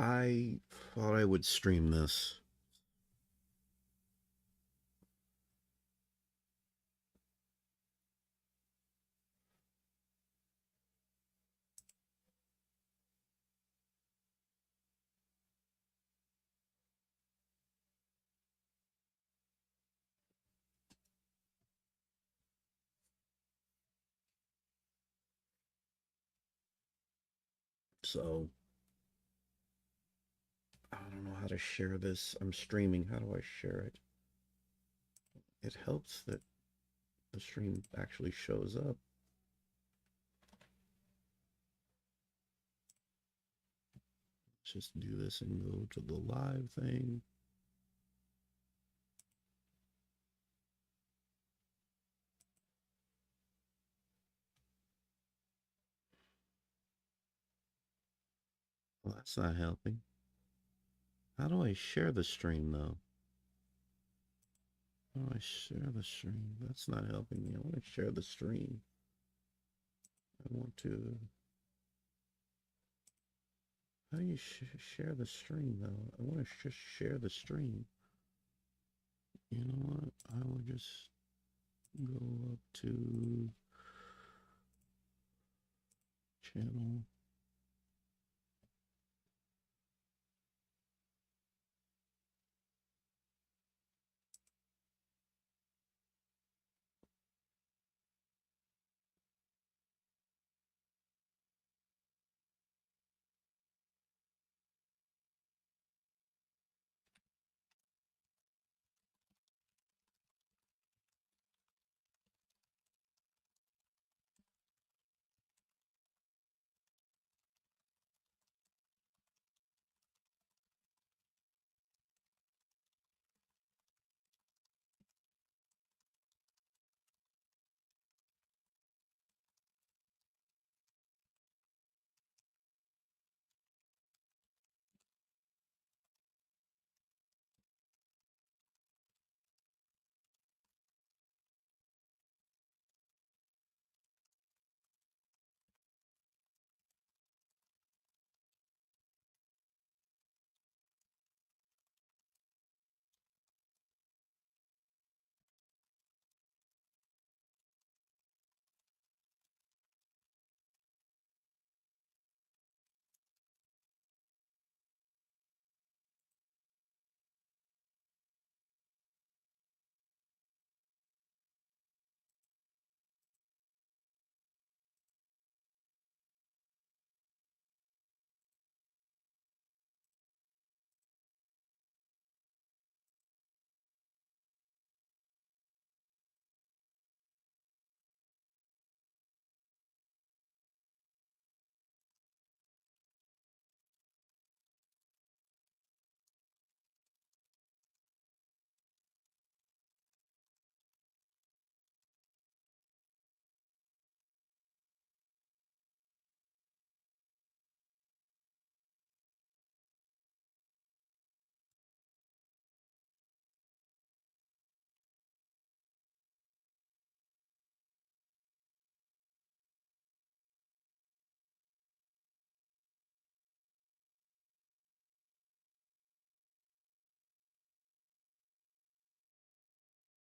I thought I would stream this. So I don't know how to share this. I'm streaming. How do I share it? It helps that the stream actually shows up. Let's just do this and go to the live thing. Well, that's not helping. How do I share the stream though? How do I share the stream? That's not helping me. I want to share the stream. I want to. How do you share the stream though? I want to just share the stream. You know what? I will just go up to channel.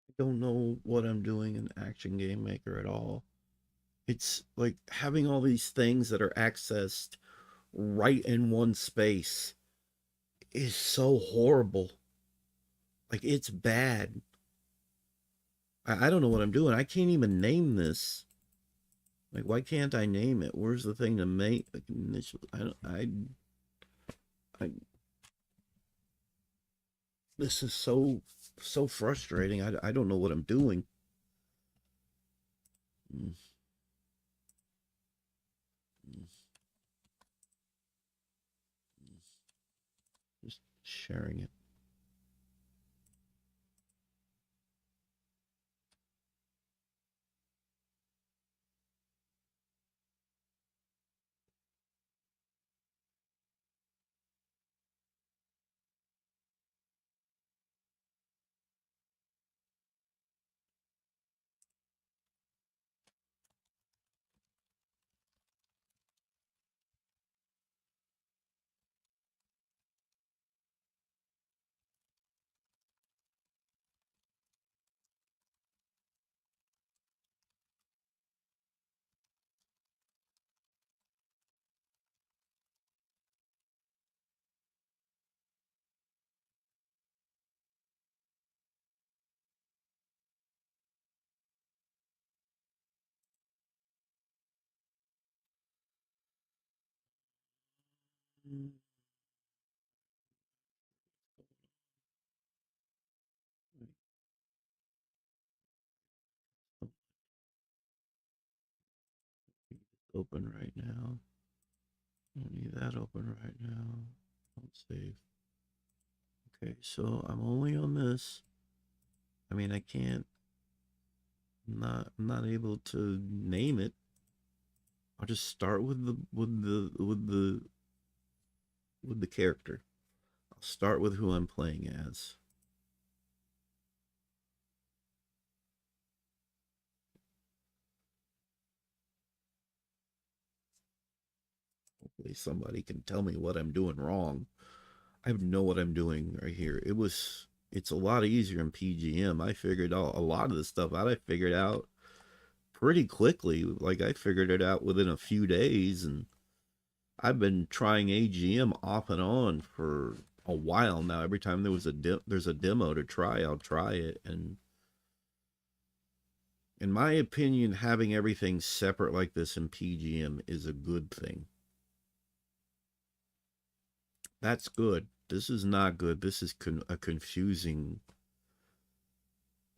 I don't know what I'm doing in Action Game Maker at all. It's like having all these things that are accessed right in one space is so horrible. Like it's bad. I don't know what I'm doing. I can't even name this. Like why can't I name it? Where's the thing to make? Like, I don't. I. This is so frustrating. I don't know what I'm doing. Mm, mm, mm. Just sharing it. Mm, open right now. Don't need that open right now. Don't save. Okay, so I'm only on this. I mean, I can't. I'm not able to name it. I'll just start with the character. I'll start with who I'm playing as. Hopefully, somebody can tell me what I'm doing wrong. I know what I'm doing right here. It's a lot easier in PGM. I figured out a lot of the stuff out. I figured out pretty quickly. Like I figured it out within a few days, and I've been trying AGM off and on for a while now. Every time there's a demo to try, I'll try it. And in my opinion, having everything separate like this in PGM is a good thing. That's good. This is not good. This is a confusing,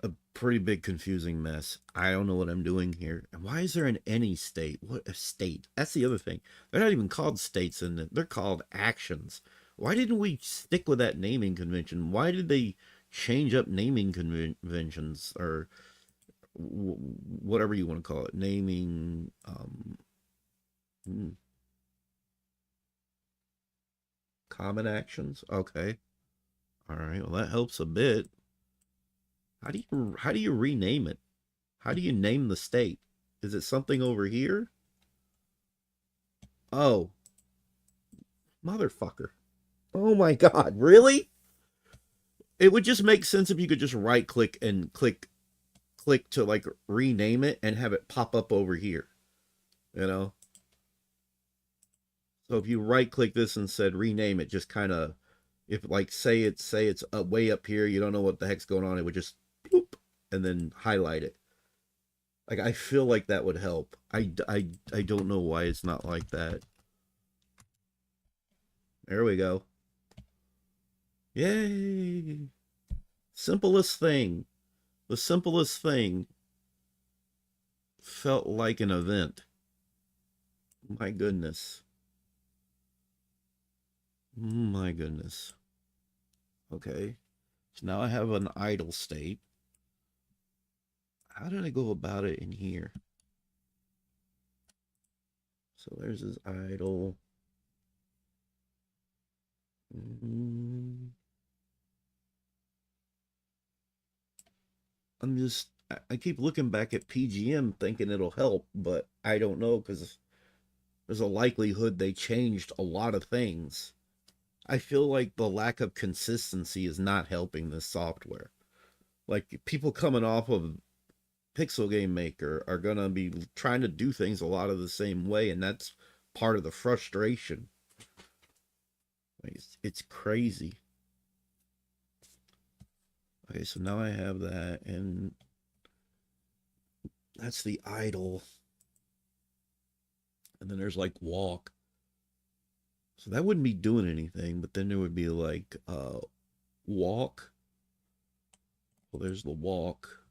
a pretty big confusing mess. I don't know what I'm doing here. And why is there an any state? What a state? That's the other thing. They're not even called states in it. They're called actions. Why didn't we stick with that naming convention? Why did they change up naming conventions or whatever you want to call it? Naming hmm, common actions. Okay. All right. Well, that helps a bit. How do you rename it? How do you name the state? Is it something over here? Oh, motherfucker. Oh my god, really? It would just make sense if you could just right click and click to like rename it and have it pop up over here, you know? So if you right click this and said rename it, just kind of if like say it's way up here, you don't know what the heck's going on, it would just boop and then highlight it. Like I feel like that would help. I don't know why it's not like that. There we go. Yay! Simplest thing. The simplest thing felt like an event. My goodness. My goodness. Okay. So now I have an idle state. How did I go about it in here? So there's this idle. Mm, I keep looking back at PGM thinking it'll help, but I don't know because there's a likelihood they changed a lot of things. I feel like the lack of consistency is not helping this software. Like people coming off of Pixel Game Maker are gonna be trying to do things a lot of the same way, and that's part of the frustration. Like, it's crazy. Okay, so now I have that, and that's the idle, and then there's like walk. So that wouldn't be doing anything, but then there would be like walk. Well, there's the walk,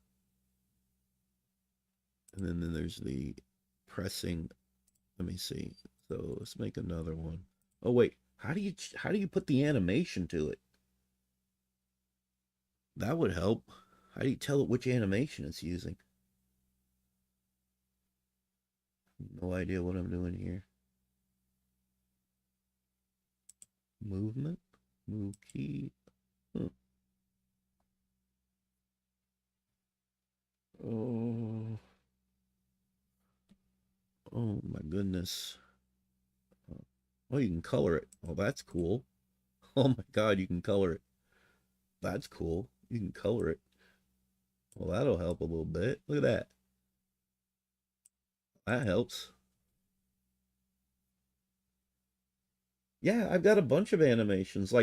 and then there's the pressing. Let me see. So let's make another one. Oh wait, how do you put the animation to it? That would help. How do you tell it which animation it's using? No idea what I'm doing here. Movement, move key. Huh. Oh, oh my goodness. Oh, you can color it. Oh, that's cool. Oh my God, you can color it. That's cool. You can color it. Well, that'll help a little bit. Look at that. That helps. Yeah, I've got a bunch of animations.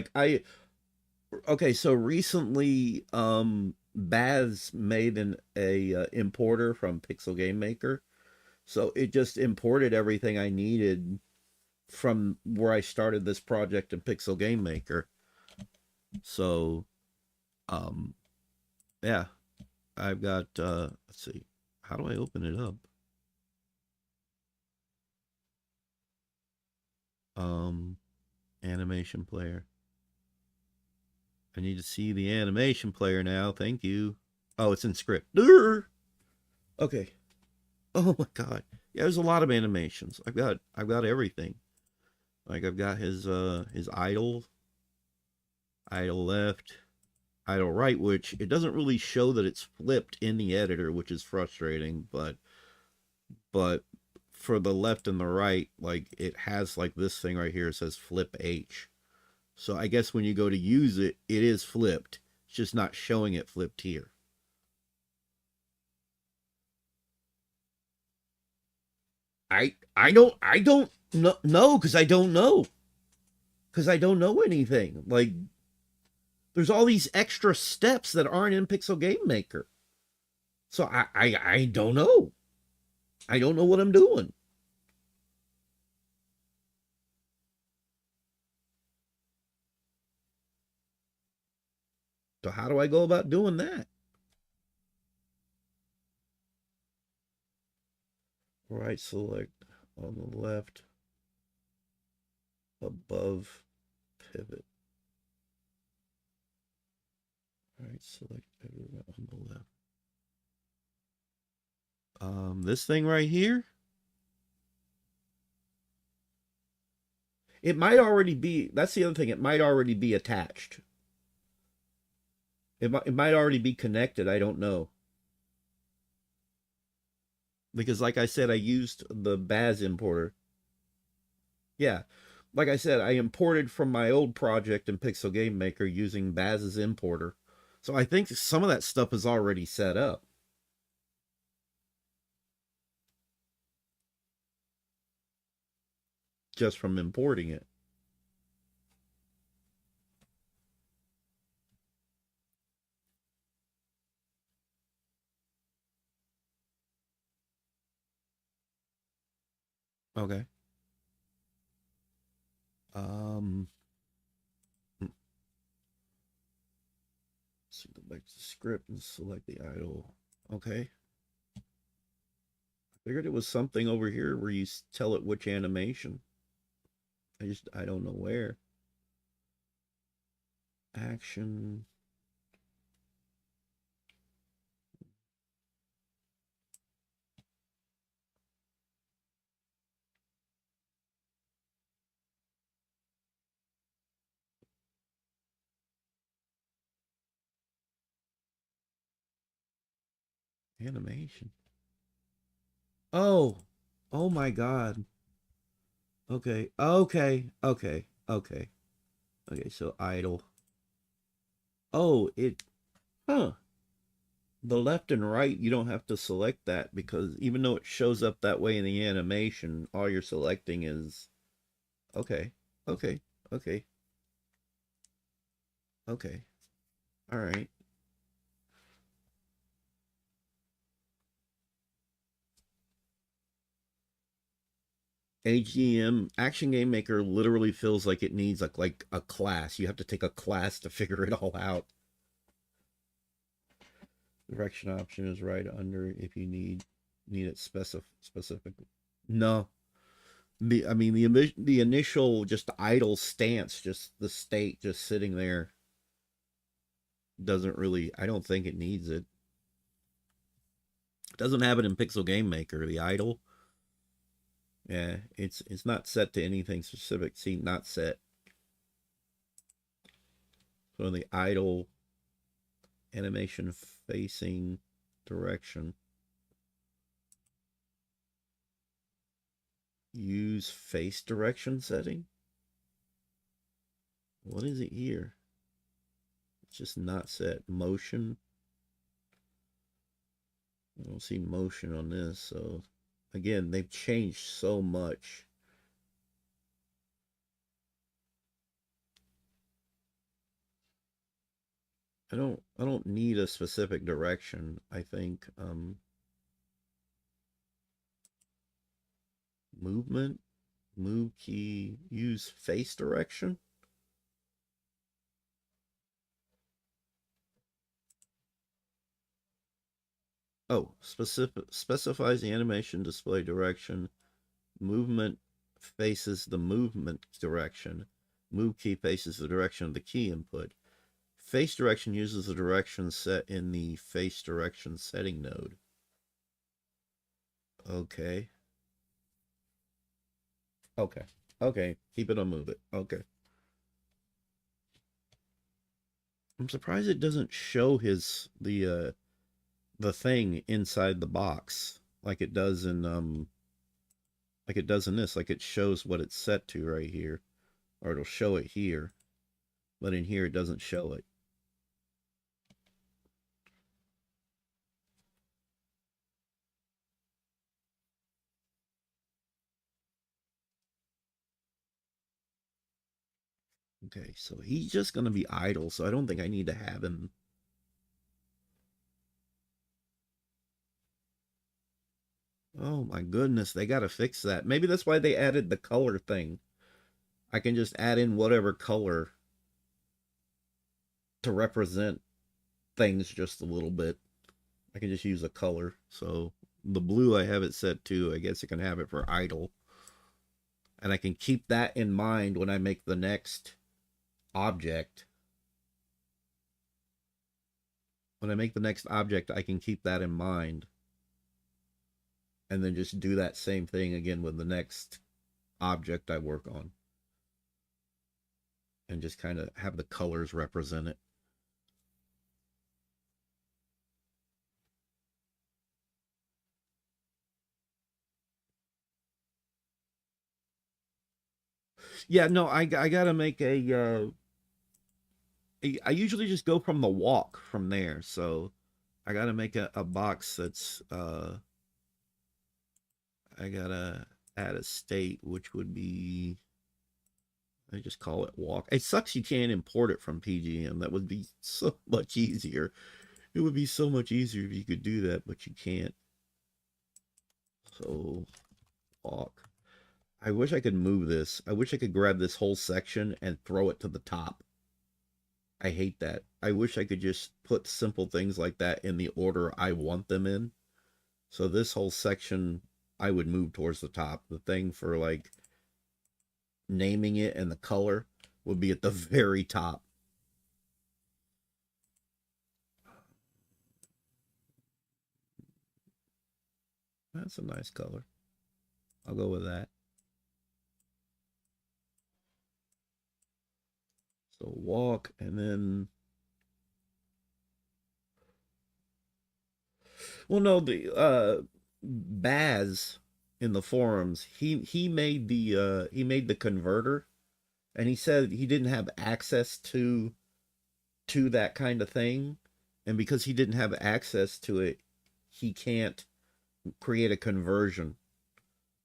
Okay, so recently Baz made an a importer from Pixel Game Maker. So it just imported everything I needed from where I started this project in Pixel Game Maker. So, um, yeah, I've got, let's see, how do I open it up? Um, Animation player. I need to see the animation player now. Thank you. Oh, it's in script. Okay. Oh my god. Yeah, there's a lot of animations. I've got everything. Like I've got his idle left, idle right, which it doesn't really show that it's flipped in the editor, which is frustrating, but for the left and the right, like it has like this thing right here, it says flip H. So I guess when you go to use it, it is flipped. It's just not showing it flipped here. I don't know because I don't know because I don't know anything. Like there's all these extra steps that aren't in Pixel Game Maker. So I don't know. I don't know what I'm doing. So how do I go about doing that? Right select on the left above pivot. Right select everywhere on the left. This thing right here. It might already be. That's the other thing. It might already be attached. It might already be connected. I don't know because, like I said, I used the Baz importer. Yeah, like I said, I imported from my old project in Pixel Game Maker using Baz's importer. So I think some of that stuff is already set up just from importing it. Okay. Um, so go back to the script and select the idle. Okay. I figured it was something over here where you tell it which animation. I don't know where. Action. Animation. Oh. Oh my god. Okay. Okay. Okay. Okay. Okay, so idle. Oh, huh. The left and right, you don't have to select that because even though it shows up that way in the animation, all you're selecting is okay. Okay. Okay. Okay. All right. AGM Action Game Maker literally feels like it needs like a class. You have to take a class to figure it all out. Direction option is right under if you need it specifically. No, the initial just idle stance, just the state just sitting there doesn't really. I don't think it needs it. It doesn't have it in Pixel Game Maker. The idle, yeah, it's not set to anything specific. See, not set. So the idle animation facing direction. Use face direction setting. What is it here? It's just not set. Motion. I don't see motion on this. So again, they've changed so much. I don't need a specific direction. I think movement. Move key, use face direction. Oh, specifies the animation display direction. Movement faces the movement direction. Move key faces the direction of the key input. Face direction uses the direction set in the face direction setting node. Okay. Okay. Okay. Keep it on move it. Okay. I'm surprised it doesn't show the thing inside the box like it does in this. Like it shows what it's set to right here. Or it'll show it here. But in here it doesn't show it. Okay, so he's just gonna be idle, so I don't think I need to have him. Oh my goodness, they gotta fix that. Maybe that's why they added the color thing. I can just add in whatever color to represent things just a little bit. I can just use a color. So the blue I have it set to, I guess I can have it for idle. And I can keep that in mind when I make the next object. When I make the next object, I can keep that in mind. And then just do that same thing again with the next object I work on. And just kind of have the colors represent it. Yeah, no, I gotta make I usually just go from the walk from there. So I gotta make a box that's I gotta add a state, which would be I just call it walk. It sucks you can't import it from PGM. That would be so much easier. It would be so much easier if you could do that, but you can't. So walk. I wish I could move this. I wish I could grab this whole section and throw it to the top. I hate that. I wish I could just put simple things like that in the order I want them in. So this whole section I would move towards the top. The thing for like naming it and the color would be at the very top. That's a nice color. I'll go with that. So walk and then well no the Baz in the forums he made the converter and he said he didn't have access to that kind of thing and because he didn't have access to it he can't create a conversion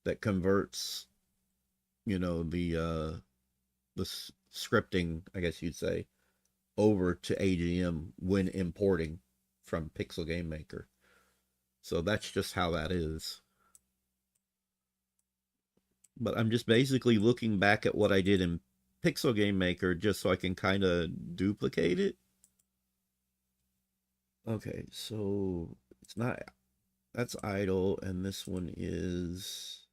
that converts the scripting I guess you'd say over to AGM when importing from Pixel Game Maker. So that's just how that is. But I'm just basically looking back at what I did in Pixel Game Maker just so I can kind of duplicate it. Okay, so it's not that's idle and this one is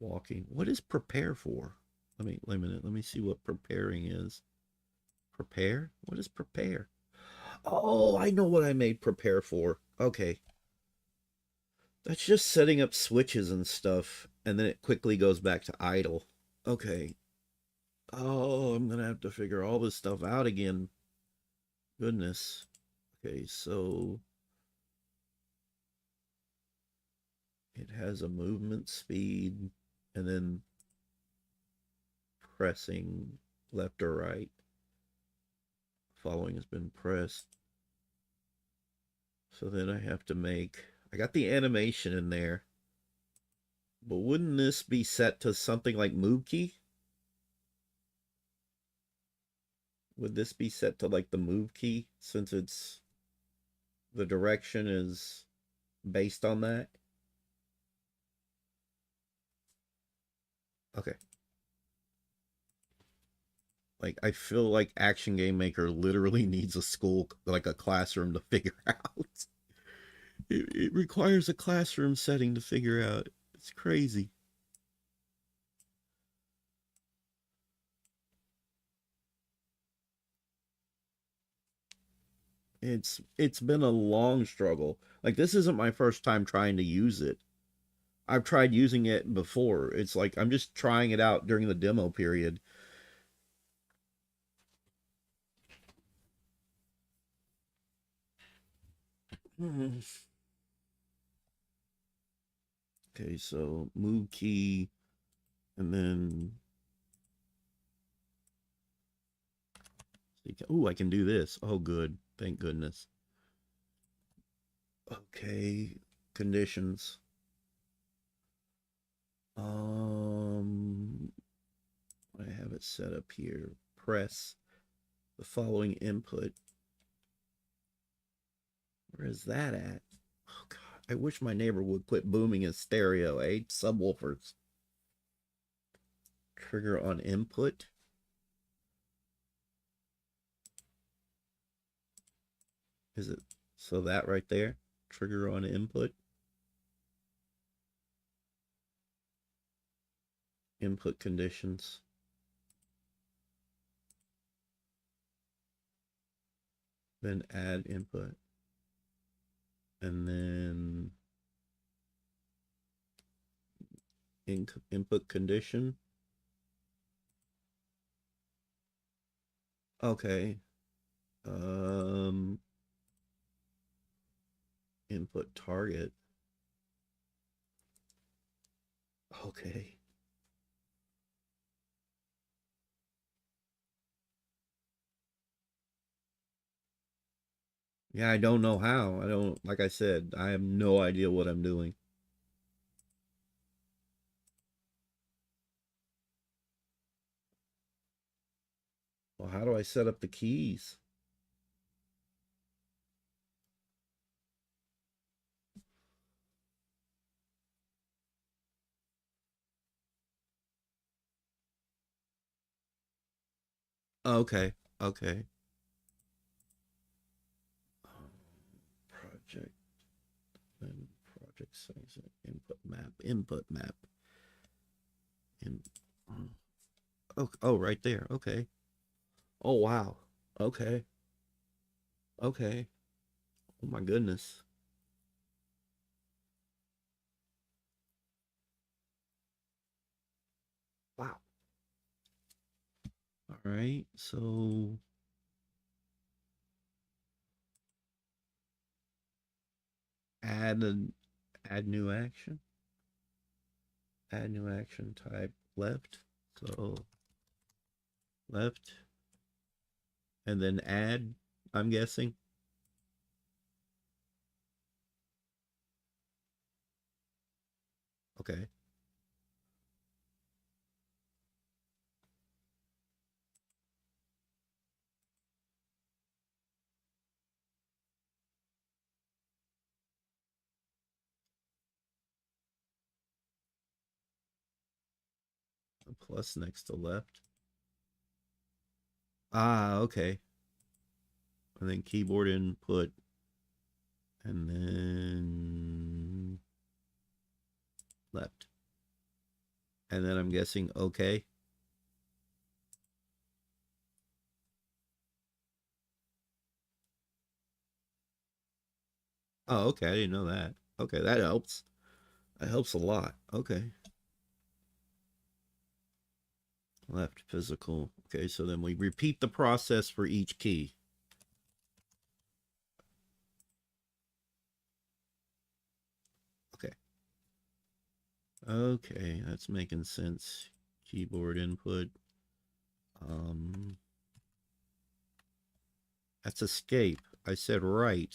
walking. What is prepare for? Wait a minute. Let me see what preparing is. Prepare? What is prepare? Oh, I know what I made prepare for. Okay. That's just setting up switches and stuff, and then it quickly goes back to idle. Okay. Oh, I'm gonna have to figure all this stuff out again. Goodness. Okay, so it has a movement speed, and then pressing left or right. Following has been pressed. So then I have to make, I got the animation in there, but wouldn't this be set to something like move key? Would this be set to like the move key since it's the direction is based on that? Okay. Like I feel like Action Game Maker literally needs a school, like a classroom to figure out. It requires a classroom setting to figure out. It's crazy. It's been a long struggle. Like this isn't my first time trying to use it. I've tried using it before. It's like I'm just trying it out during the demo period. Okay, so move key and then oh, I can do this. Oh good. Thank goodness. Okay, conditions. Um I have it set up here. Press the following input. Where is that at? Oh god, I wish my neighbor would quit booming his stereo, eh? Subwoofers. Trigger on input. Is it so that right there? Trigger on input. Input conditions. Then add input. And then input condition. Okay. Um Input target. Okay. Yeah, I don't know how. I don't, like I said, I have no idea what I'm doing. Well, how do I set up the keys? Okay. Okay. Project and project size input map. Input map. In, oh, oh, right there. Okay. Oh, wow. Okay. Okay. Oh my goodness. Wow. All right. So add an add new action. Add new action type left. So left and then add, I'm guessing. Okay. A plus next to left. Ah, okay. And then keyboard input and then left. And then I'm guessing okay. Oh, okay. I didn't know that. Okay, that helps. That helps a lot. Okay. Left physical. Okay, so then we repeat the process for each key. Okay. Okay, that's making sense. Keyboard input. Um that's escape. I said right.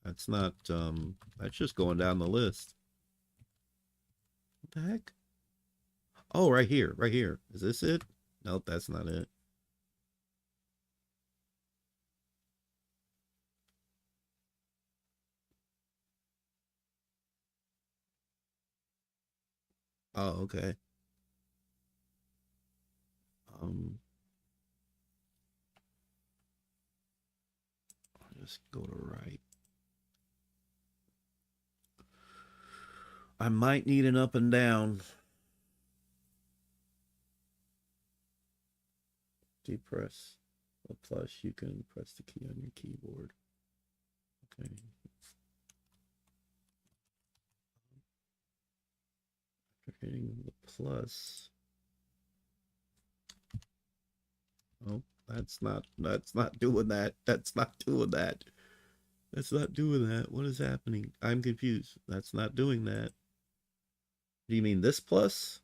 That's not that's just going down the list. What the heck? Oh, right here, right here. Is this it? Nope, that's not it. Oh, okay. I'll just go to right. I might need an up and down. Depress a plus, you can press the key on your keyboard. Okay. After hitting the plus. Oh, that's not doing that. That's not doing that. That's not doing that. What is happening? I'm confused. That's not doing that. Do you mean this plus?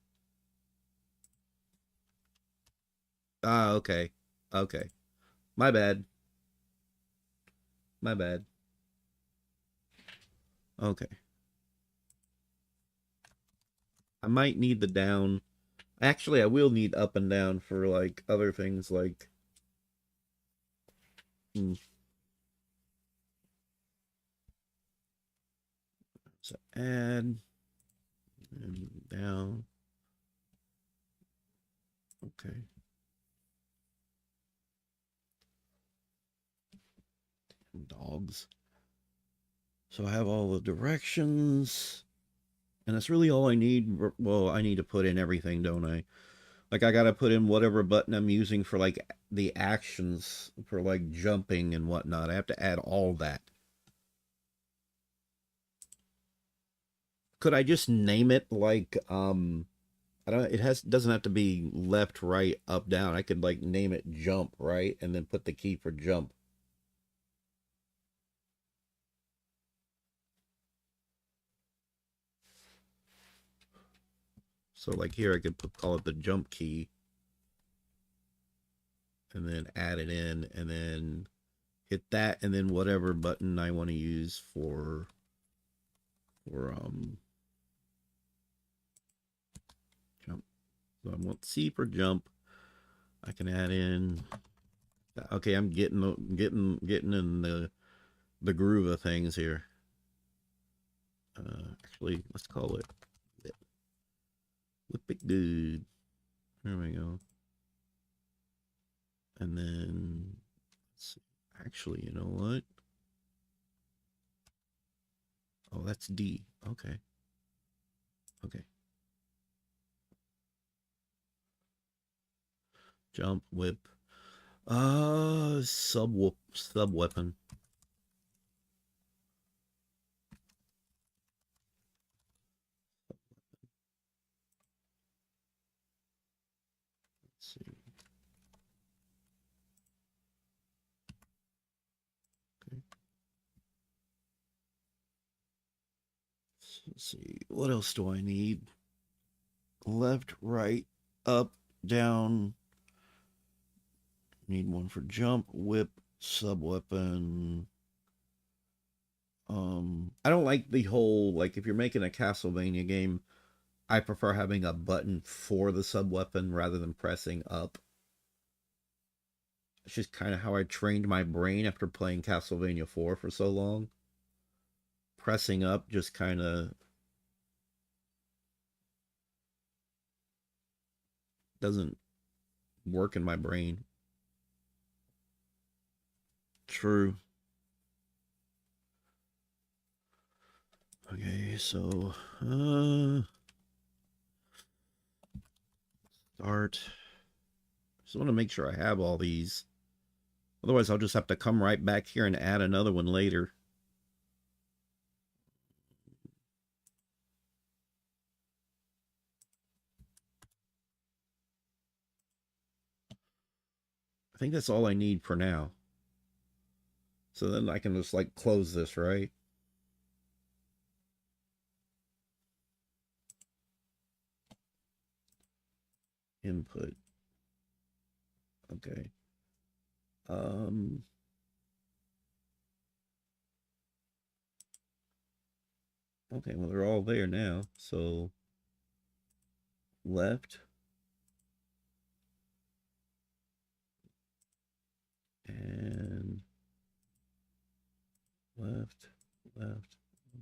Ah, okay. Okay. My bad. My bad. Okay. I might need the down. Actually, I will need up and down for like other things like so add and down. Okay. Dogs. So I have all the directions. And that's really all I need. Well, I need to put in everything, don't I? Like I gotta put in whatever button I'm using for like the actions for like jumping and whatnot. I have to add all that. Could I just name it like I don't it has doesn't have to be left, right, up, down. I could like name it jump, right? And then put the key for jump. So like here I could call it the jump key and then add it in and then hit that and then whatever button I want to use for jump. So I want C for jump. I can add in. Okay, I'm getting in the groove of things here. Actually, let's call it whip it good. There we go. And then let's see. Actually, you know what? Oh, that's D. Okay. Okay. Jump, whip. Sub weapon. Let's see. Okay. Let's see. What else do I need? Left, right, up, down. Need one for jump, whip, sub weapon. I don't like the whole like if you're making a Castlevania game, I prefer having a button for the sub weapon rather than pressing up. It's just kind of how I trained my brain after playing Castlevania 4 for so long. Pressing up just kind of doesn't work in my brain. True. Okay, so start. Just want to make sure I have all these. Otherwise, I'll just have to come right back here and add another one later. I think that's all I need for now. So then I can just like close this, right? Input. Okay. Um, okay, well, they're all there now. So left and left, left.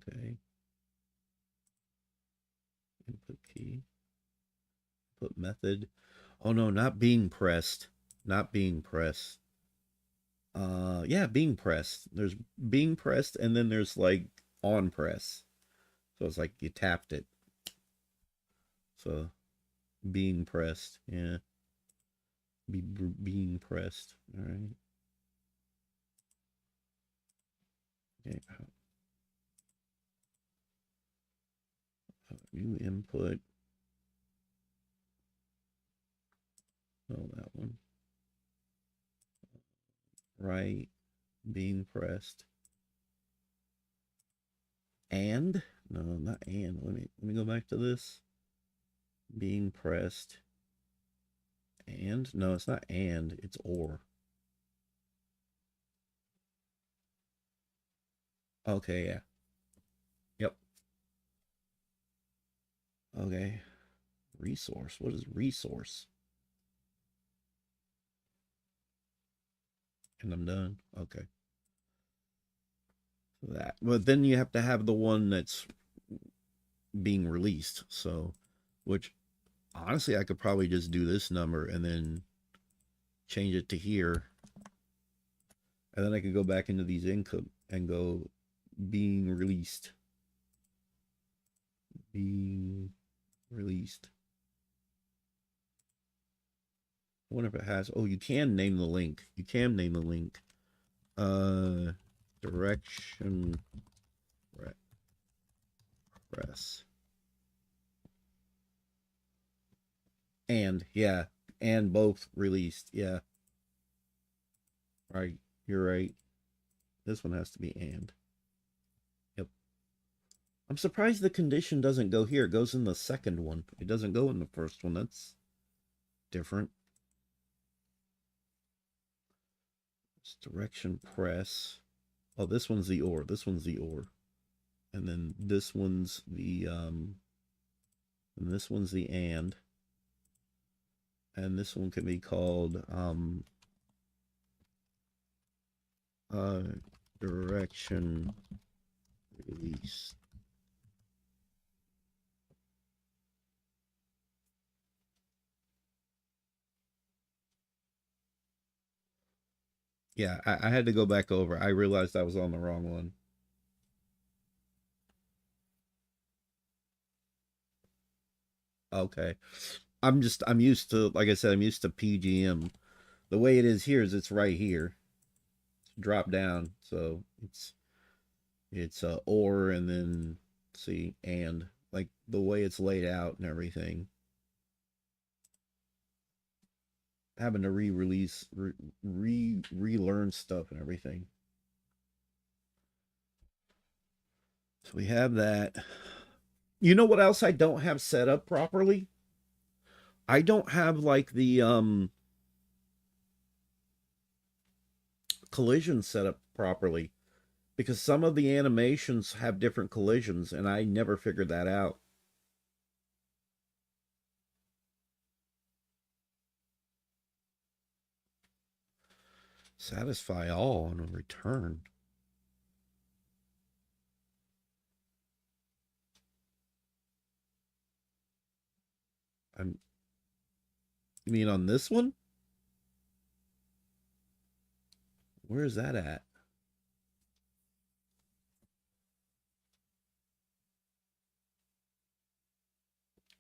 Okay. Input key, input method. Oh no, not being pressed. Not being pressed. Yeah, being pressed. There's being pressed and then there's like on press. So it's like you tapped it. So being pressed. Yeah. Being pressed. All right. Okay. New input. Oh, that one. Right. Being pressed. And no, not and. Let me go back to this. Being pressed. And no, it's not and. It's or. Okay. Yeah. Yep. Okay. Resource. What is resource? And I'm done. Okay. That. But then you have to have the one that's being released. So, which honestly, I could probably just do this number and then change it to here. And then I could go back into these income and go being released. Being released. I wonder if it has. Oh, you can name the link. You can name the link. Uh, direction press. And yeah, and both released. Yeah, right. You're right. This one has to be and. Yep. I'm surprised the condition doesn't go here. It goes in the second one. It doesn't go in the first one. That's different. It's direction press. Oh, this one's the or. This one's the or. And then this one's the and this one's the and this one can be called uh direction release. Yeah, I had to go back over. I realized I was on the wrong one. Okay. I'm used to, like I said, I'm used to PGM. The way it is here is it's right here. Drop down. So it's or and then see and like the way it's laid out and everything. Having to re-release relearn stuff and everything. So we have that. You know what else I don't have set up properly? I don't have like the collision set up properly because some of the animations have different collisions and I never figured that out. Satisfy all on a return. I'm You mean on this one? Where is that at?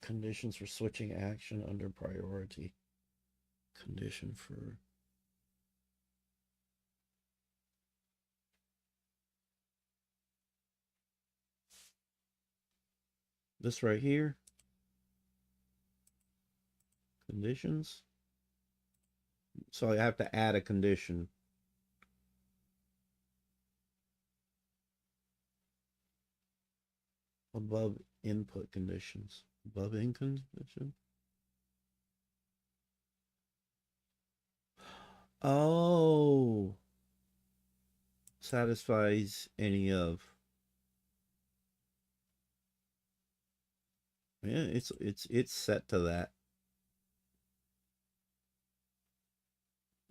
Conditions for switching action under priority. Condition for this right here. Conditions. So I have to add a condition. Above input conditions. Above in condition. Oh, satisfies any of. Yeah, it's set to that.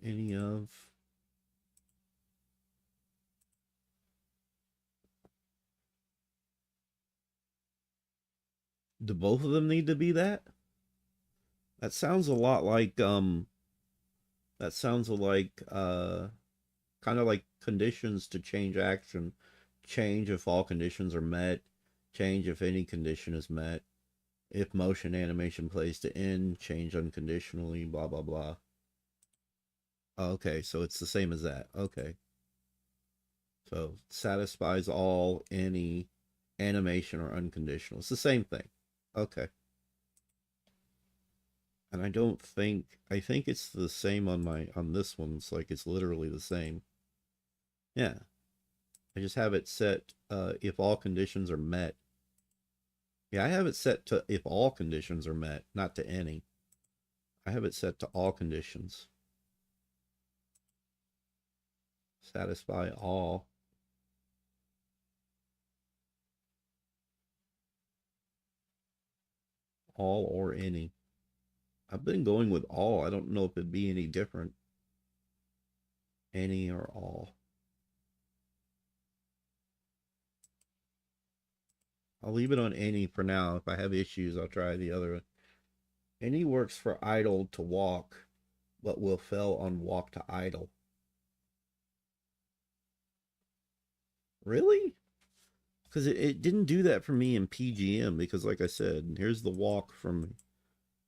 Any of. Do both of them need to be that? That sounds a lot like that sounds like kind of like conditions to change action. Change if all conditions are met. Change if any condition is met. If motion animation plays to end, change unconditionally, blah blah blah. Okay, so it's the same as that. Okay. So satisfies all, any, animation, or unconditional. It's the same thing. Okay. And I think it's the same on on this one. It's like it's literally the same. Yeah. I just have it set if all conditions are met. Yeah, I have it set to if all conditions are met, not to any. I have it set to all conditions. Satisfy all or any. I've been going with all. I don't know if it'd be any different. Any or all. I'll leave it on any for now. If I have issues, I'll try the other one. Any works for idle to walk, but will fail on walk to idle. Really? Because it didn't do that for me in PGM. Because, like I said, here's the walk from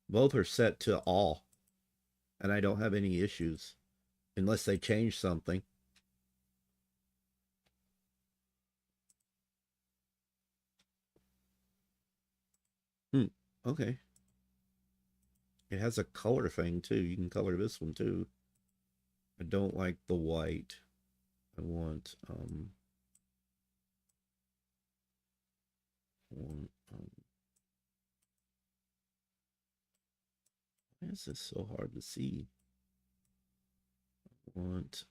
both are set to all, and I don't have any issues unless they change something. Hmm. Okay. It has a color thing too. You can color this one too. I don't like the white. I want want why is this so hard to see? I want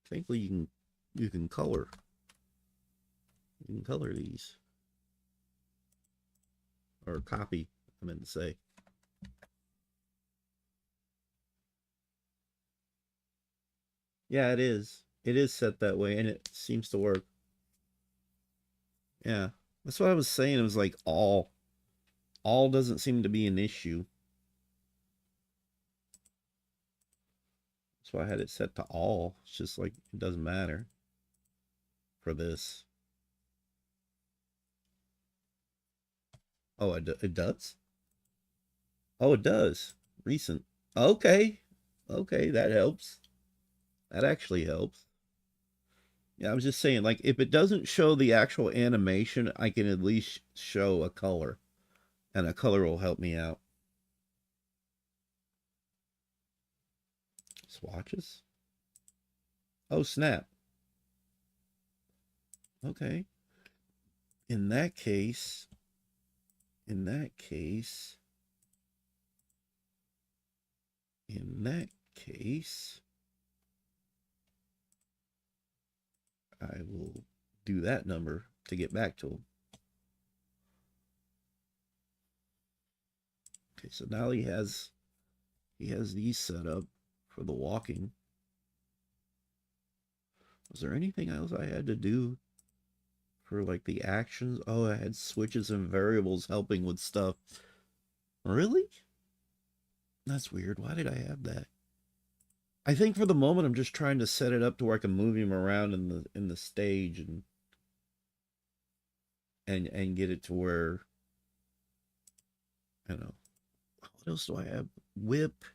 thankfully you can color. You can color these. Or copy, I meant to say. Yeah, it is. It is set that way, and it seems to work. Yeah. That's what I was saying. It was like all. All doesn't seem to be an issue. That's why I had it set to all. It's just like it doesn't matter for this. Oh, it does? Oh, it does. Recent. Okay. Okay, that helps. That actually helps. Yeah, I was just saying, like, if it doesn't show the actual animation, I can at least show a color, and a color will help me out. Swatches? Oh, snap. Okay. In that case, in that case, in that case, I will do that number to get back to him. Okay, so now he has these set up for the walking. Was there anything else I had to do for like the actions? Oh, I had switches and variables helping with stuff. Really? That's weird. Why did I have that? I think for the moment I'm just trying to set it up to where I can move him around in the stage and get it to where I don't know. What else do I have? Whip,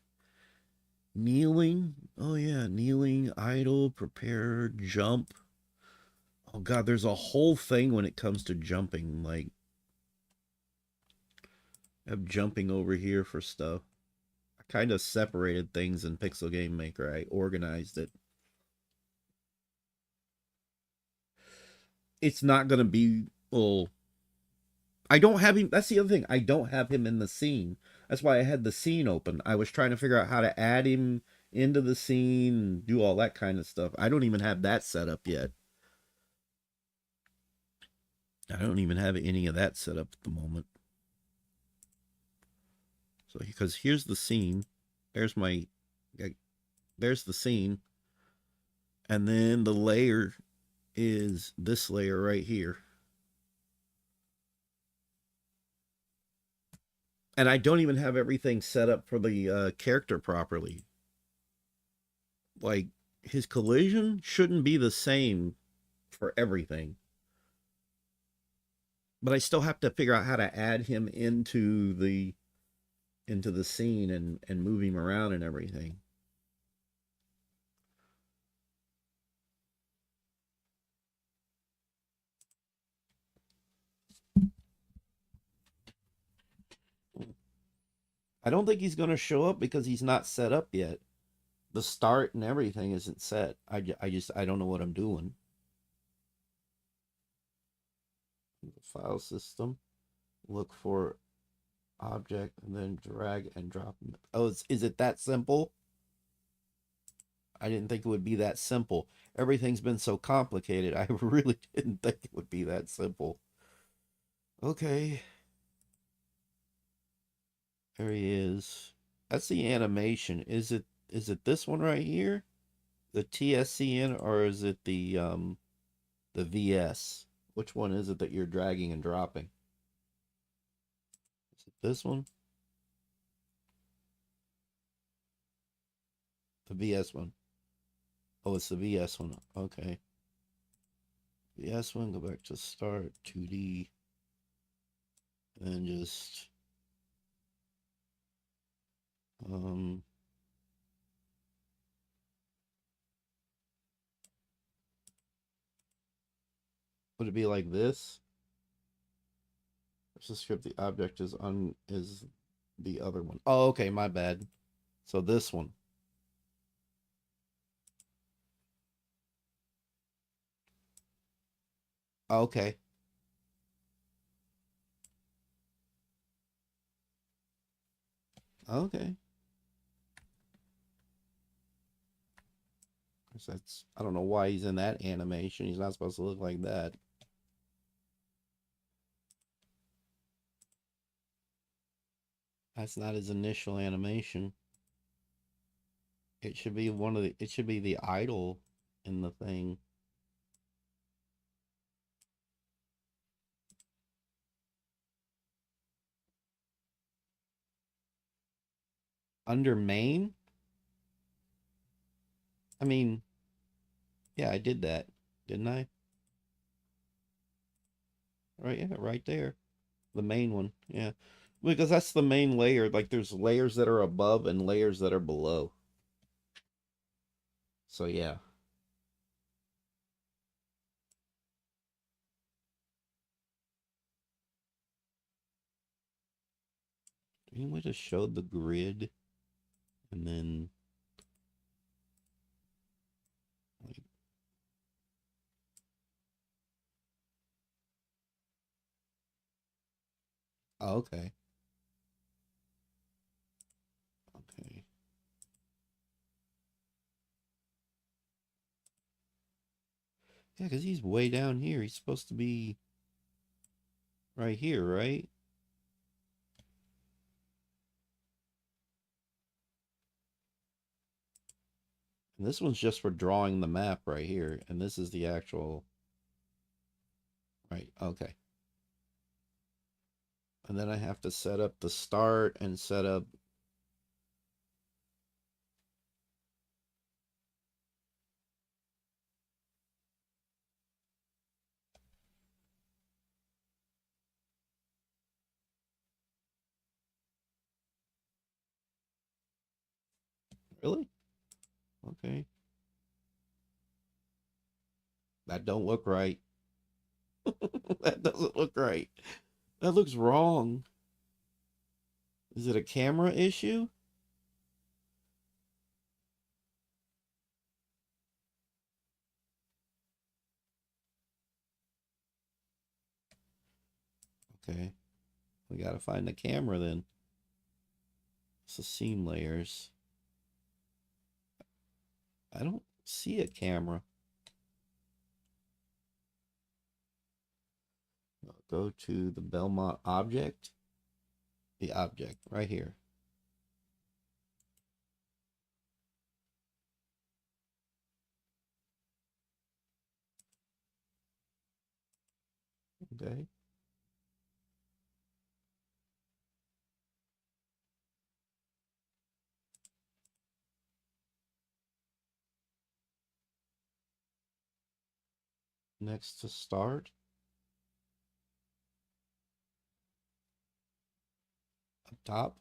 kneeling. Oh yeah, kneeling, idle, prepare, jump. Oh god, there's a whole thing when it comes to jumping. Like I have jumping over here for stuff. I kind of separated things in Pixel Game Maker. I organized it. It's not gonna be well. I don't have him. That's the other thing. I don't have him in the scene. That's why I had the scene open. I was trying to figure out how to add him into the scene and do all that kind of stuff. I don't even have that set up yet. I don't even have any of that set up at the moment. So because here's the scene. There's my there's the scene. And then the layer is this layer right here. And I don't even have everything set up for the character properly. Like, his collision shouldn't be the same for everything. But I still have to figure out how to add him into the scene and move him around and everything. I don't think he's going to show up because he's not set up yet. The start and everything isn't set. I don't know what I'm doing. The file system, look for object, and then drag and drop. Oh, is it that simple? I didn't think it would be that simple. Everything's been so complicated. I really didn't think it would be that simple. Okay. There he is. That's the animation. Is it this one right here? The TSCN, or is it the VS? Which one is it that you're dragging and dropping? Is it this one? The VS one. Oh, it's the VS one. Okay. VS one, go back to start, 2D. And just um would it be like this? Let's just script the object is the other one. Oh, okay, my bad. So this one. Okay. Okay. That's, I don't know why he's in that animation. He's not supposed to look like that. That's not his initial animation. It should be it should be the idol in the thing. Under main? I mean, yeah, I did that, didn't I? Right, yeah, right there. The main one, yeah. Because that's the main layer. Like, there's layers that are above and layers that are below. So, yeah. Any way to show the grid and then, like, oh, okay. Okay. Yeah, because he's way down here. He's supposed to be right here, right? And this one's just for drawing the map right here. And this is the actual, right, okay. And then I have to set up the start and set up. Really? Okay. That don't look right. That doesn't look right. That looks wrong. Is it a camera issue? Okay. We gotta find the camera then. It's the seam layers. I don't see a camera. Go to the Belmont object. The object right here. Okay. Next to start. Up top.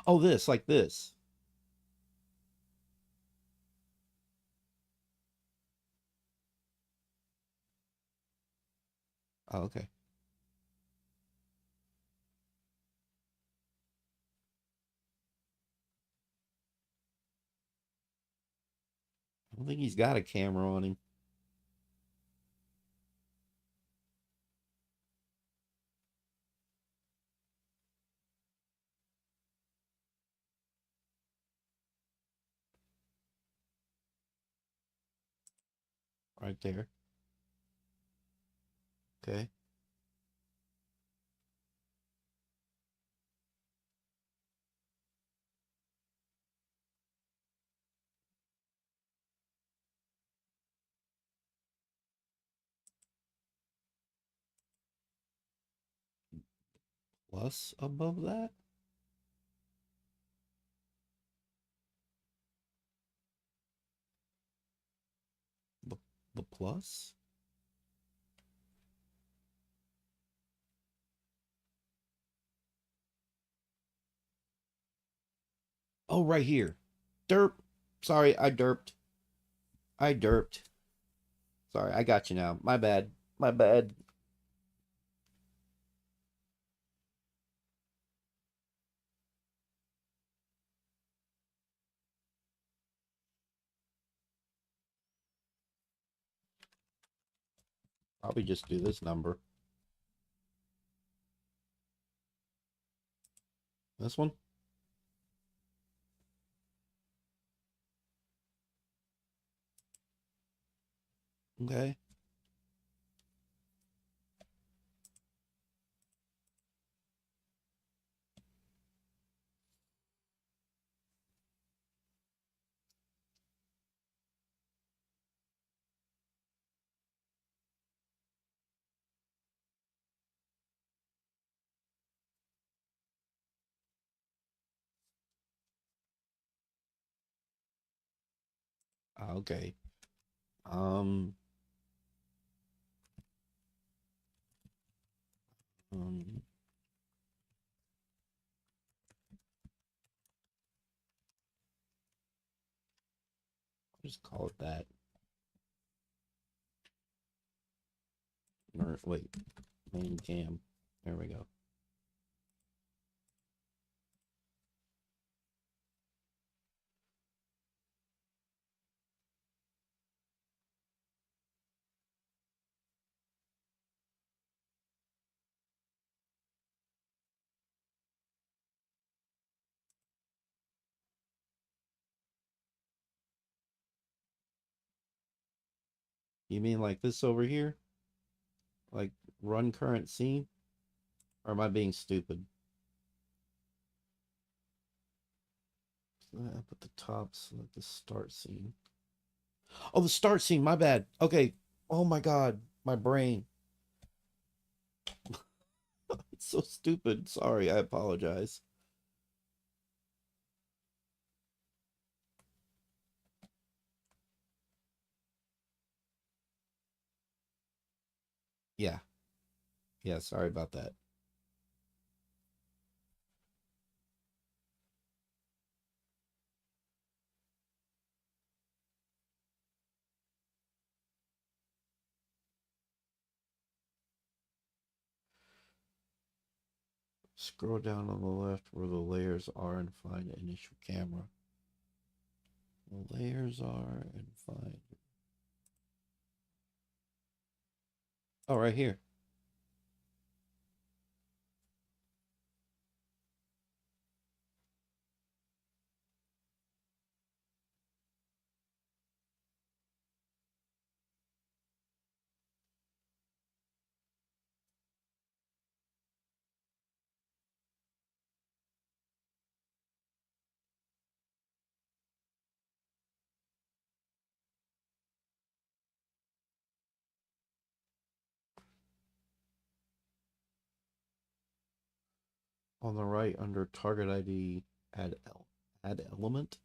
Oh, this, like this. Oh, okay. I don't think he's got a camera on him. Right there. Okay. Plus above that? The, the plus? Oh, right here. Derp. Sorry, I derped. I derped. Sorry, I got you now. My bad. My bad. Probably just do this number. This one? Okay. Okay. Um, um, just call it that. Or wait, main cam. There we go. You mean like this over here? Like run current scene? Or am I being stupid? Up at the top, select the start scene. Oh, the start scene. My bad. Okay. Oh my God. My brain. It's so stupid. Sorry. I apologize. Yeah. Yeah. Sorry about that. Scroll down on the left where the layers are and find initial camera. The layers are and find. Oh, right here. On the right under target ID, add element.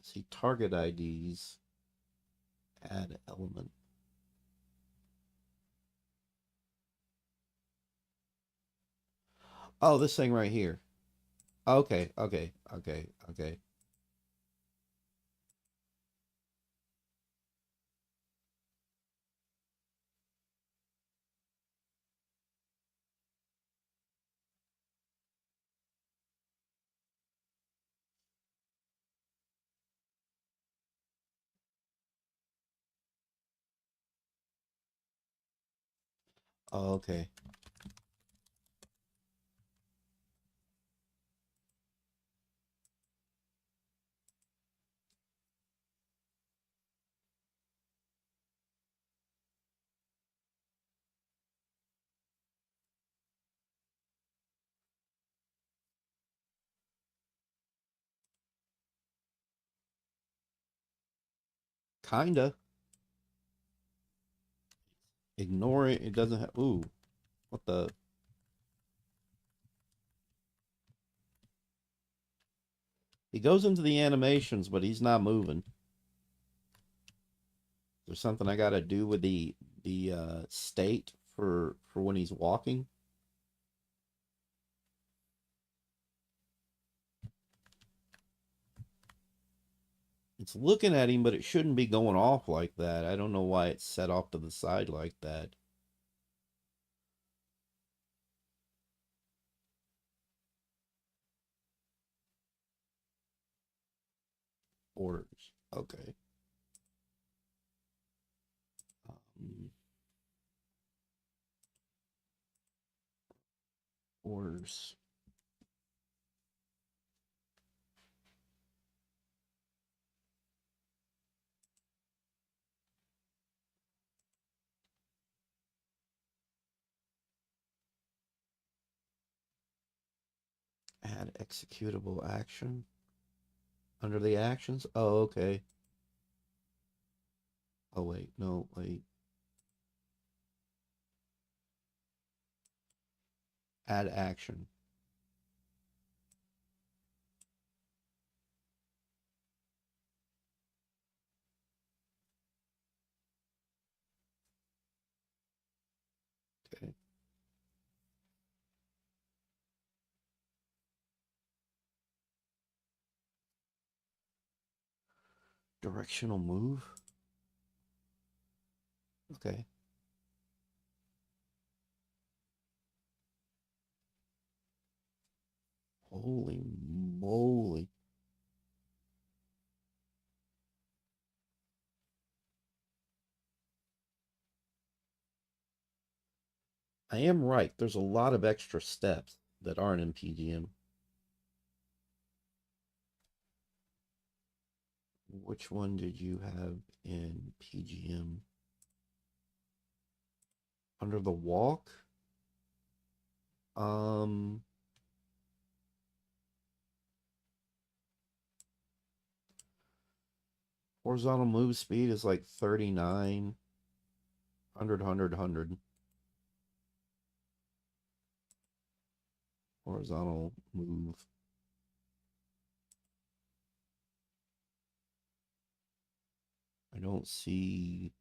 See target IDs, add element. Oh, this thing right here. Okay, okay, okay, okay. Oh, okay. Kinda. Ignore it. It doesn't have. Ooh, what the? He goes into the animations, but he's not moving. There's something I gotta do with the state for when he's walking. It's looking at him, but it shouldn't be going off like that. I don't know why it's set off to the side like that. Orders. Okay. Um, orders. Add executable action under the actions. Oh, okay. Oh wait, no, wait. Add action. Okay. Directional move. Okay. Holy moly. I am right. There's a lot of extra steps that aren't in PGM. Which one did you have in PGM? Under the walk? Um, Horizontal move speed is like 39, 100. Horizontal move. I don't see.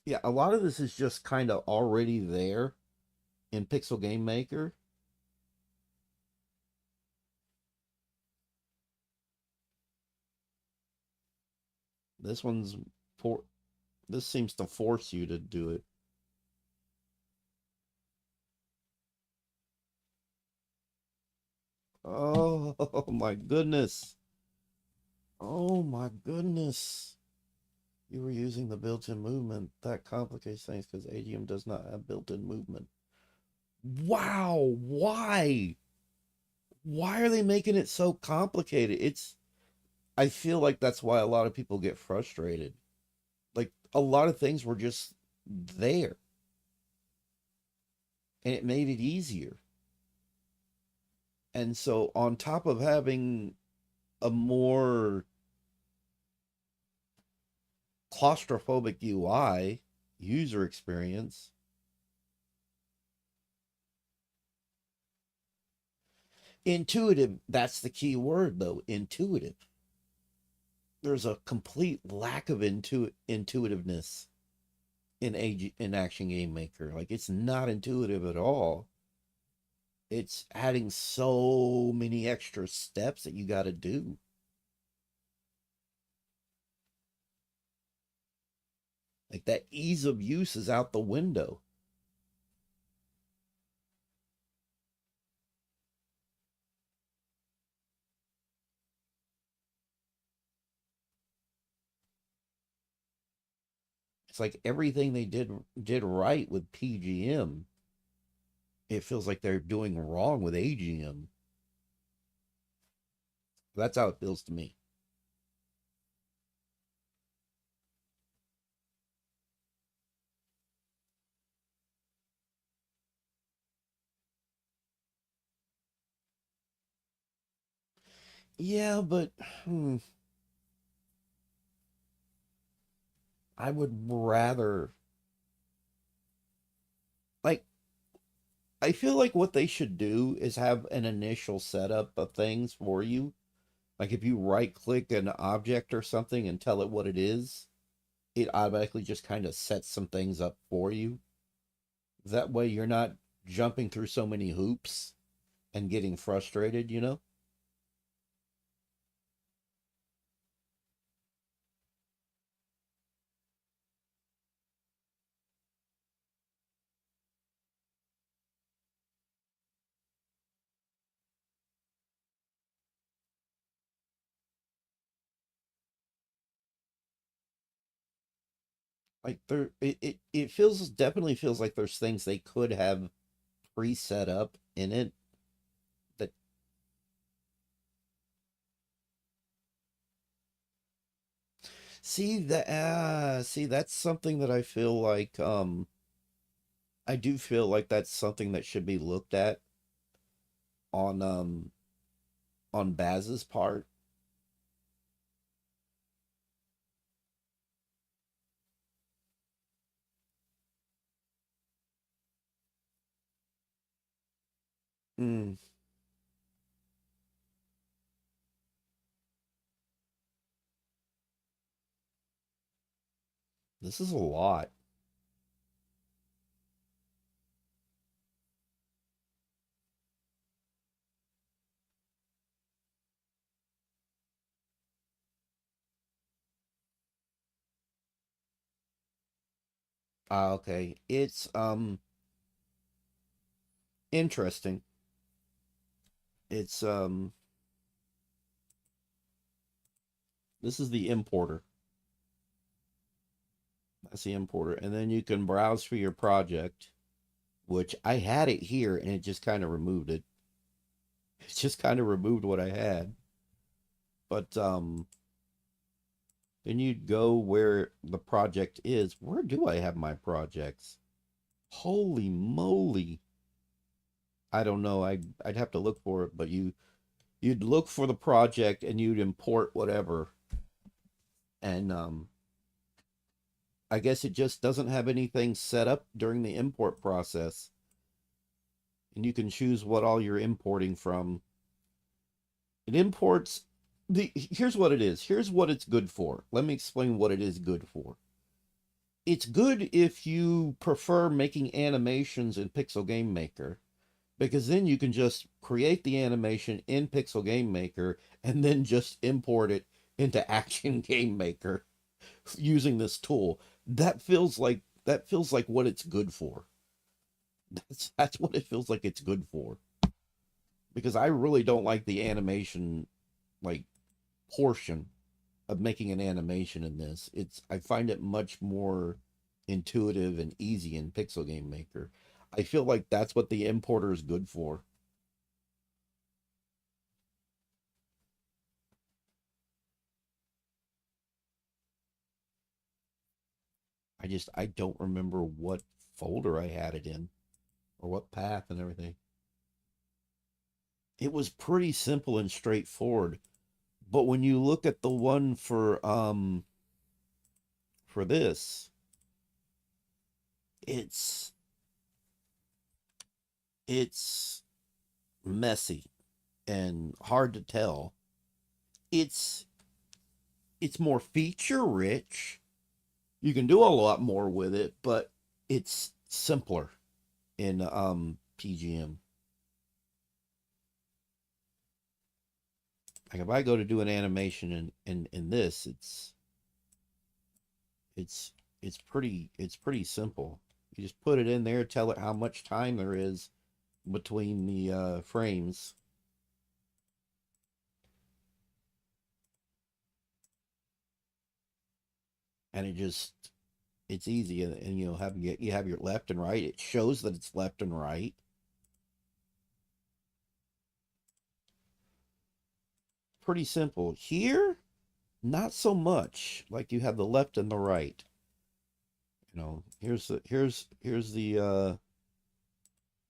Yeah, a lot of this is just kind of already there in Pixel Game Maker. This one's for this seems to force you to do it. Oh my goodness. Oh my goodness. You were using the built-in movement. That complicates things because ADM does not have built-in movement. Wow, why? Why are they making it so complicated? I feel like that's why a lot of people get frustrated. Like a lot of things were just there and it made it easier. And so on top of having a more claustrophobic UI, user experience. Intuitive, that's the key word though, intuitive. There's a complete lack of intuitiveness in Action Game Maker. Like it's not intuitive at all. It's adding so many extra steps that you got to do. Like that ease of use is out the window. It's like everything they did right with PGM, it feels like they're doing wrong with AGM. That's how it feels to me. Yeah, but I would rather like I feel like what they should do is have an initial setup of things for you. Like if you right click an object or something and tell it what it is, it automatically just kind of sets some things up for you. That way you're not jumping through so many hoops and getting frustrated, you know? Like it feels definitely feels like there's things they could have pre-set up in it that see that's something that I feel like I do feel like that's something that should be looked at on Baz's part. Mm, this is a lot. Okay. It's interesting. It's this is the importer. That's the importer. And then you can browse for your project, which I had it here and it just kind of removed it. It just kind of removed what I had. But then you'd go where the project is. Where do I have my projects? Holy moly. I don't know. I'd have to look for it, but you'd look for the project and you'd import whatever. And I guess it just doesn't have anything set up during the import process. And you can choose what all you're importing from. It imports the here's what it is. Here's what it's good for. Let me explain what it is good for. It's good if you prefer making animations in Pixel Game Maker because then you can just create the animation in Pixel Game Maker and then just import it into Action Game Maker using this tool. That feels like what it's good for. That's what it feels like it's good for. Because I really don't like the animation like portion of making an animation in this. I find it much more intuitive and easy in Pixel Game Maker. I feel like that's what the importer is good for. I don't remember what folder I had it in or what path and everything. It was pretty simple and straightforward. But when you look at the one for this, it's it's messy and hard to tell. It's it's more feature rich. You can do a lot more with it, but it's simpler in PGM. Like if I go to do an animation in this, it's it's pretty simple. You just put it in there, tell it how much time there is between the frames, and it's easy. And you know you have your left and right. It shows that it's left and right. Pretty simple. Here, not so much. Like you have the left and the right. You know, here's the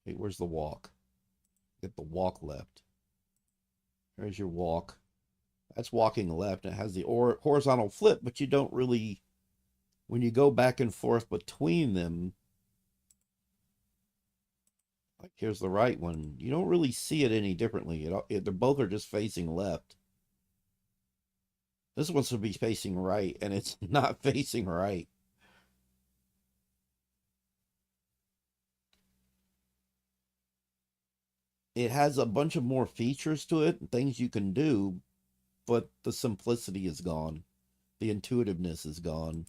wait, where's the walk? Get the walk left. There's your walk. That's walking left. It has the horizontal flip, but you don't really, when you go back and forth between them, like here's the right one, you don't really see it any differently. They're both are just facing left. This one's to be facing right, and it's not facing right. It has a bunch of more features to it, things you can do, but the simplicity is gone. The intuitiveness is gone.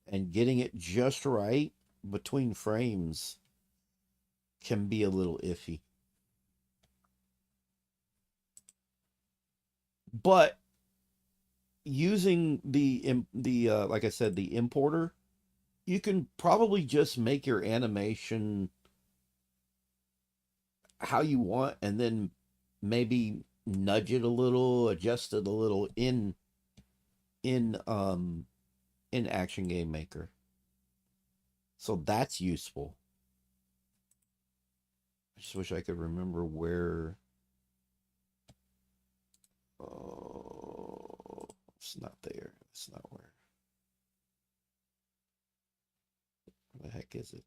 And getting it just right between frames can be a little iffy. But using the like I said, the importer, you can probably just make your animation how you want, and then maybe nudge it a little, adjust it a little in in Action Game Maker. So that's useful. I just wish I could remember where. Oh, it's not there. It's not where. Where the heck is it?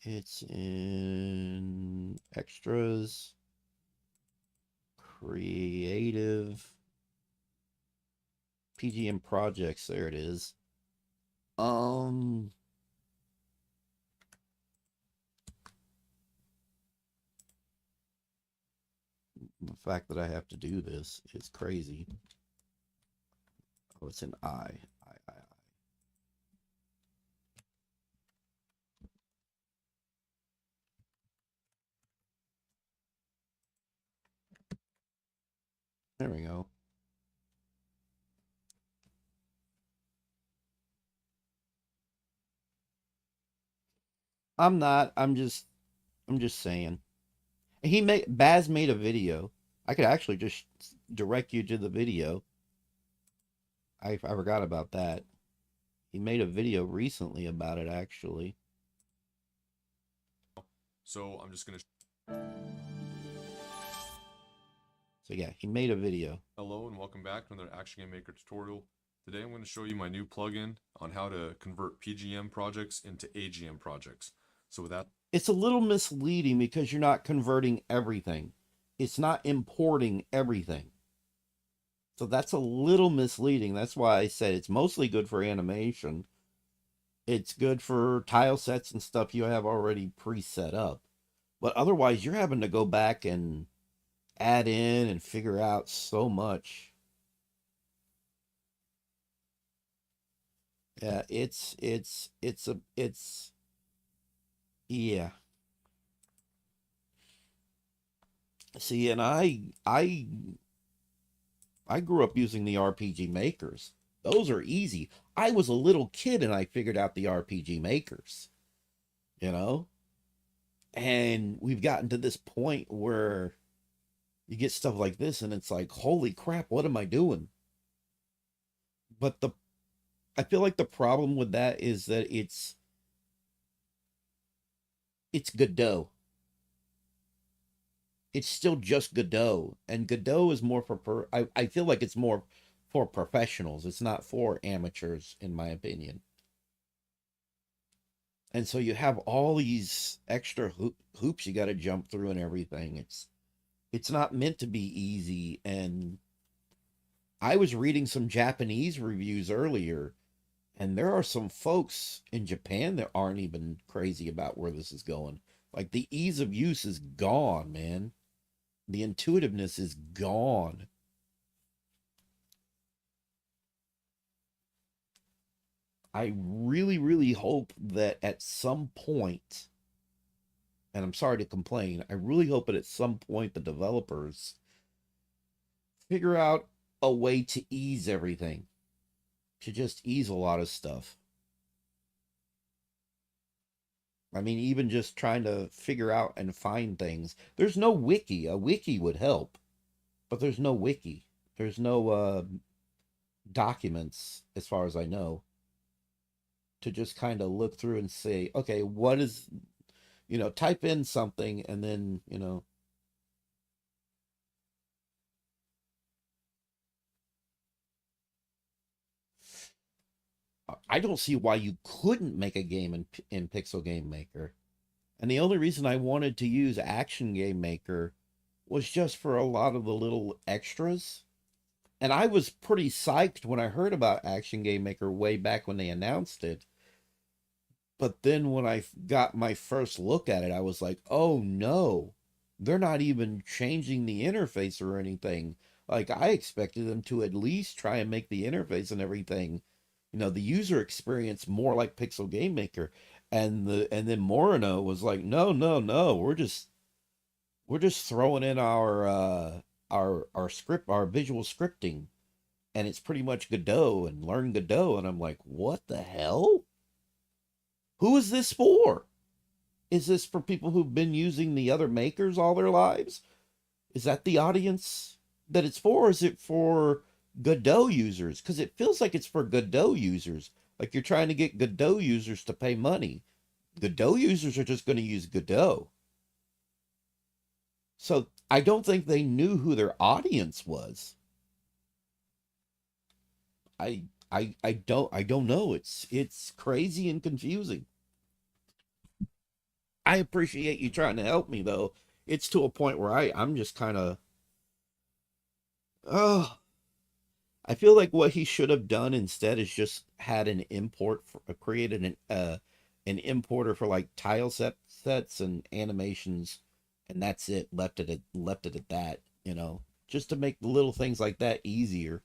It's in extras, creative, PGM projects. There it is. Um, the fact that I have to do this is crazy. Oh, it's an I. There we go. I'm not. I'm just saying. He made Baz made a video. I could actually just direct you to the video. I forgot about that. He made a video recently about it actually. So I'm just gonna. So yeah, he made a video. Hello and welcome back to another Action Game Maker tutorial. Today I'm going to show you my new plugin on how to convert PGM projects into AGM projects. So with that, It's a little misleading because you're not converting everything. It's not importing everything. So that's a little misleading. That's why I said it's mostly good for animation. It's good for tile sets and stuff you have already pre-set up. But otherwise, you're having to go back and add in and figure out so much. Yeah, it's yeah. See, and I grew up using the RPG makers. Those are easy. I was a little kid and I figured out the RPG makers, you know? And we've gotten to this point where you get stuff like this and it's like, holy crap, what am I doing? But the I feel like the problem with that is that it's Godot. It's still just Godot. And Godot is more for I feel like it's more for professionals. It's not for amateurs, in my opinion. And so you have all these extra hoops you got to jump through and everything. It's not meant to be easy. And I was reading some Japanese reviews earlier, and there are some folks in Japan that aren't even crazy about where this is going. Like the ease of use is gone, man. The intuitiveness is gone. I really, really hope that at some point, and I'm sorry to complain, I really hope that at some point the developers figure out a way to ease everything, to just ease a lot of stuff. I mean, even just trying to figure out and find things. There's no wiki. A wiki would help, but there's no wiki. There's no documents, as far as I know, to just kind of look through and say, okay, what is, type in something and then, I don't see why you couldn't make a game in Pixel Game Maker. And the only reason I wanted to use Action Game Maker was just for a lot of the little extras. And I was pretty psyched when I heard about Action Game Maker way back when they announced it. But then when I got my first look at it, I was like, oh no, they're not even changing the interface or anything. Like I expected them to at least try and make the interface and everything, the user experience more like Pixel Game Maker. And then Morino was like, no, no, no, we're just throwing in our script, our visual scripting, and it's pretty much Godot and learn Godot. And I'm like, what the hell? Who is this for? Is this for people who've been using the other makers all their lives? Is that the audience that it's for? Or is it for Godot users? Because it feels like it's for Godot users. Like you're trying to get Godot users to pay money. Godot users are just going to use Godot. So I don't think they knew who their audience was. I don't know. It's crazy and confusing. I appreciate you trying to help me though. It's to a point where I'm just kind of, oh, I feel like what he should have done instead is just had an import for, created an importer for like tile sets and animations, and that's it. Left it at that. Just to make little things like that easier.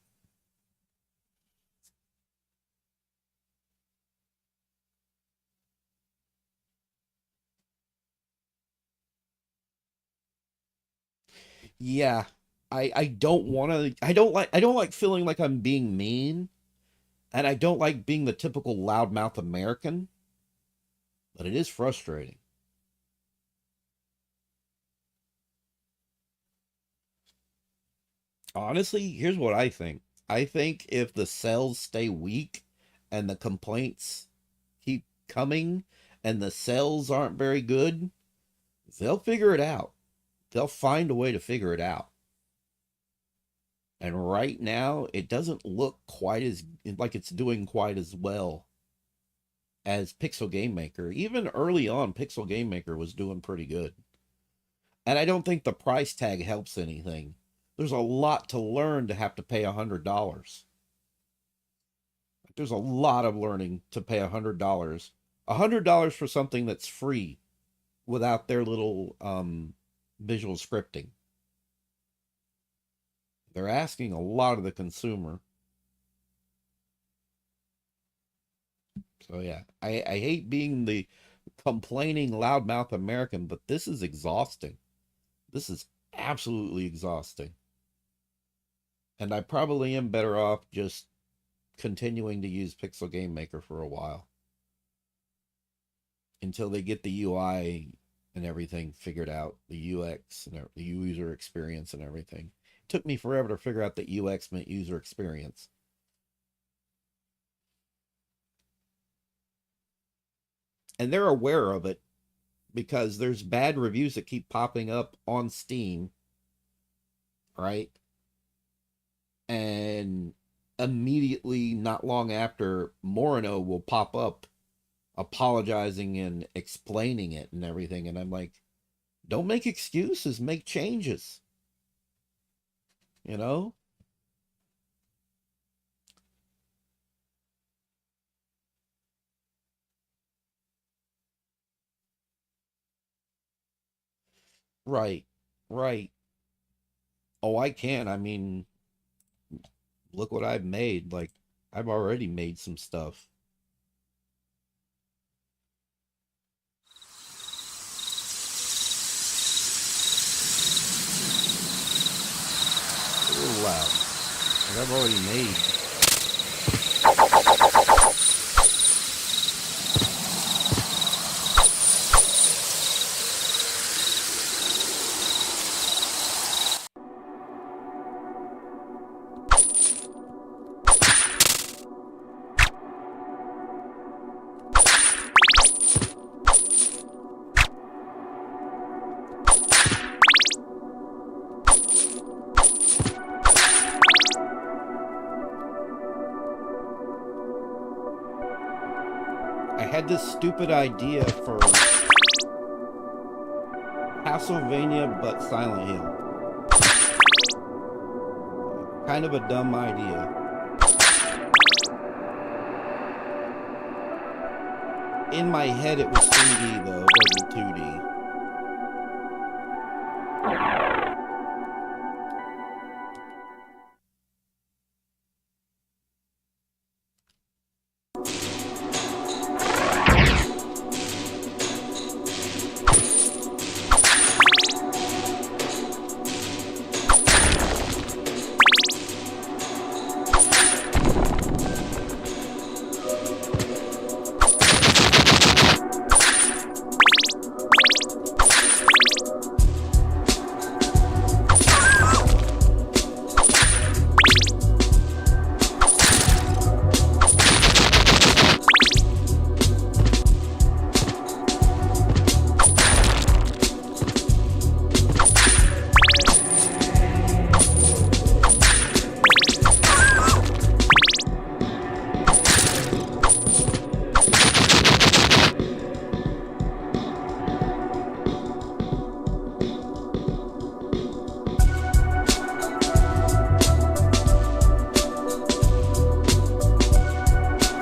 Yeah, I don't want to. I don't like feeling like I'm being mean, and I don't like being the typical loudmouth American. But it is frustrating. Honestly, here's what I think. I think if the sales stay weak and the complaints keep coming and the sales aren't very good, they'll figure it out. They'll find a way to figure it out. And right now, it doesn't look quite as like it's doing quite as well as Pixel Game Maker. Even early on, Pixel Game Maker was doing pretty good. And I don't think the price tag helps anything. There's a lot to learn to have to pay $100. There's a lot of learning to pay $100. $100 for something that's free without their little visual scripting. They're asking a lot of the consumer. So yeah, I hate being the complaining loudmouth American, but this is exhausting. This is absolutely exhausting. And I probably am better off just continuing to use Pixel Game Maker for a while until they get the UI and everything figured out, the UX and the user experience and everything. It took me forever to figure out that UX meant user experience. And they're aware of it because there's bad reviews that keep popping up on Steam, right? And immediately, not long after, Moreno will pop up apologizing and explaining it and everything. And I'm like, don't make excuses, make changes, you know? Right, right. Oh, I can. I mean, look what I've made. Like, I've already made some stuff. A little loud. Like, I've already made. I had this stupid idea for Castlevania, but Silent Hill. Kind of a dumb idea. In my head, it was 3D, though. It wasn't 2D.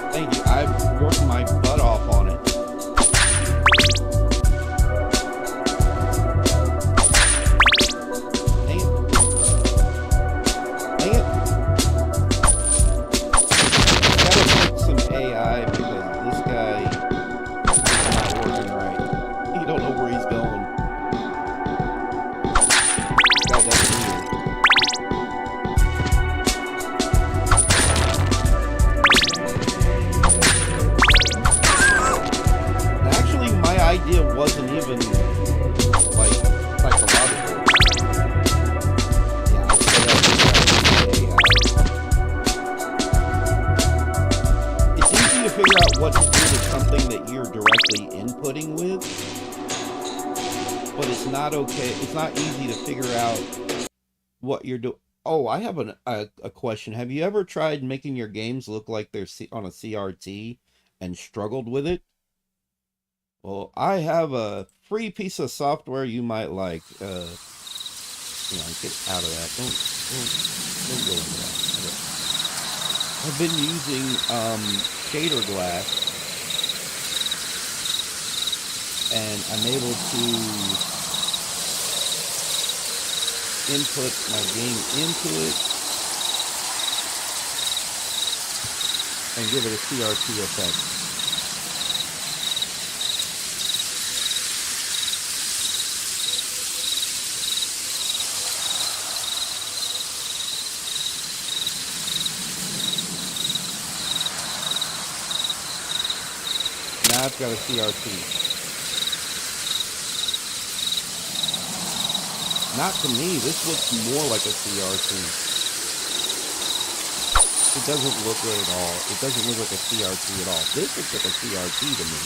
Thank you. I've worked my butt off on it. Dang it. Dang it. I gotta fix some AI because this guy is not working right. He don't know where he's going. This guy doesn't either. Actually, my idea wasn't even like psychological. Yeah, I said that. It's easy to figure out what to do with something that you're directly inputting with, but it's not okay. It's not easy to figure out what you're doing. Oh, I have a question. Have you ever tried making your games look like they're on a CRT and struggled with it? Well, I have a free piece of software you might like. Get out of that. Don't go into that. Okay. I've been using shader glass, and I'm able to input my game into it and give it a CRT effect. Now it's got a CRT. Not to me, this looks more like a CRT. It doesn't look good at all. It doesn't look like a CRT at all. This looks like a CRT to me.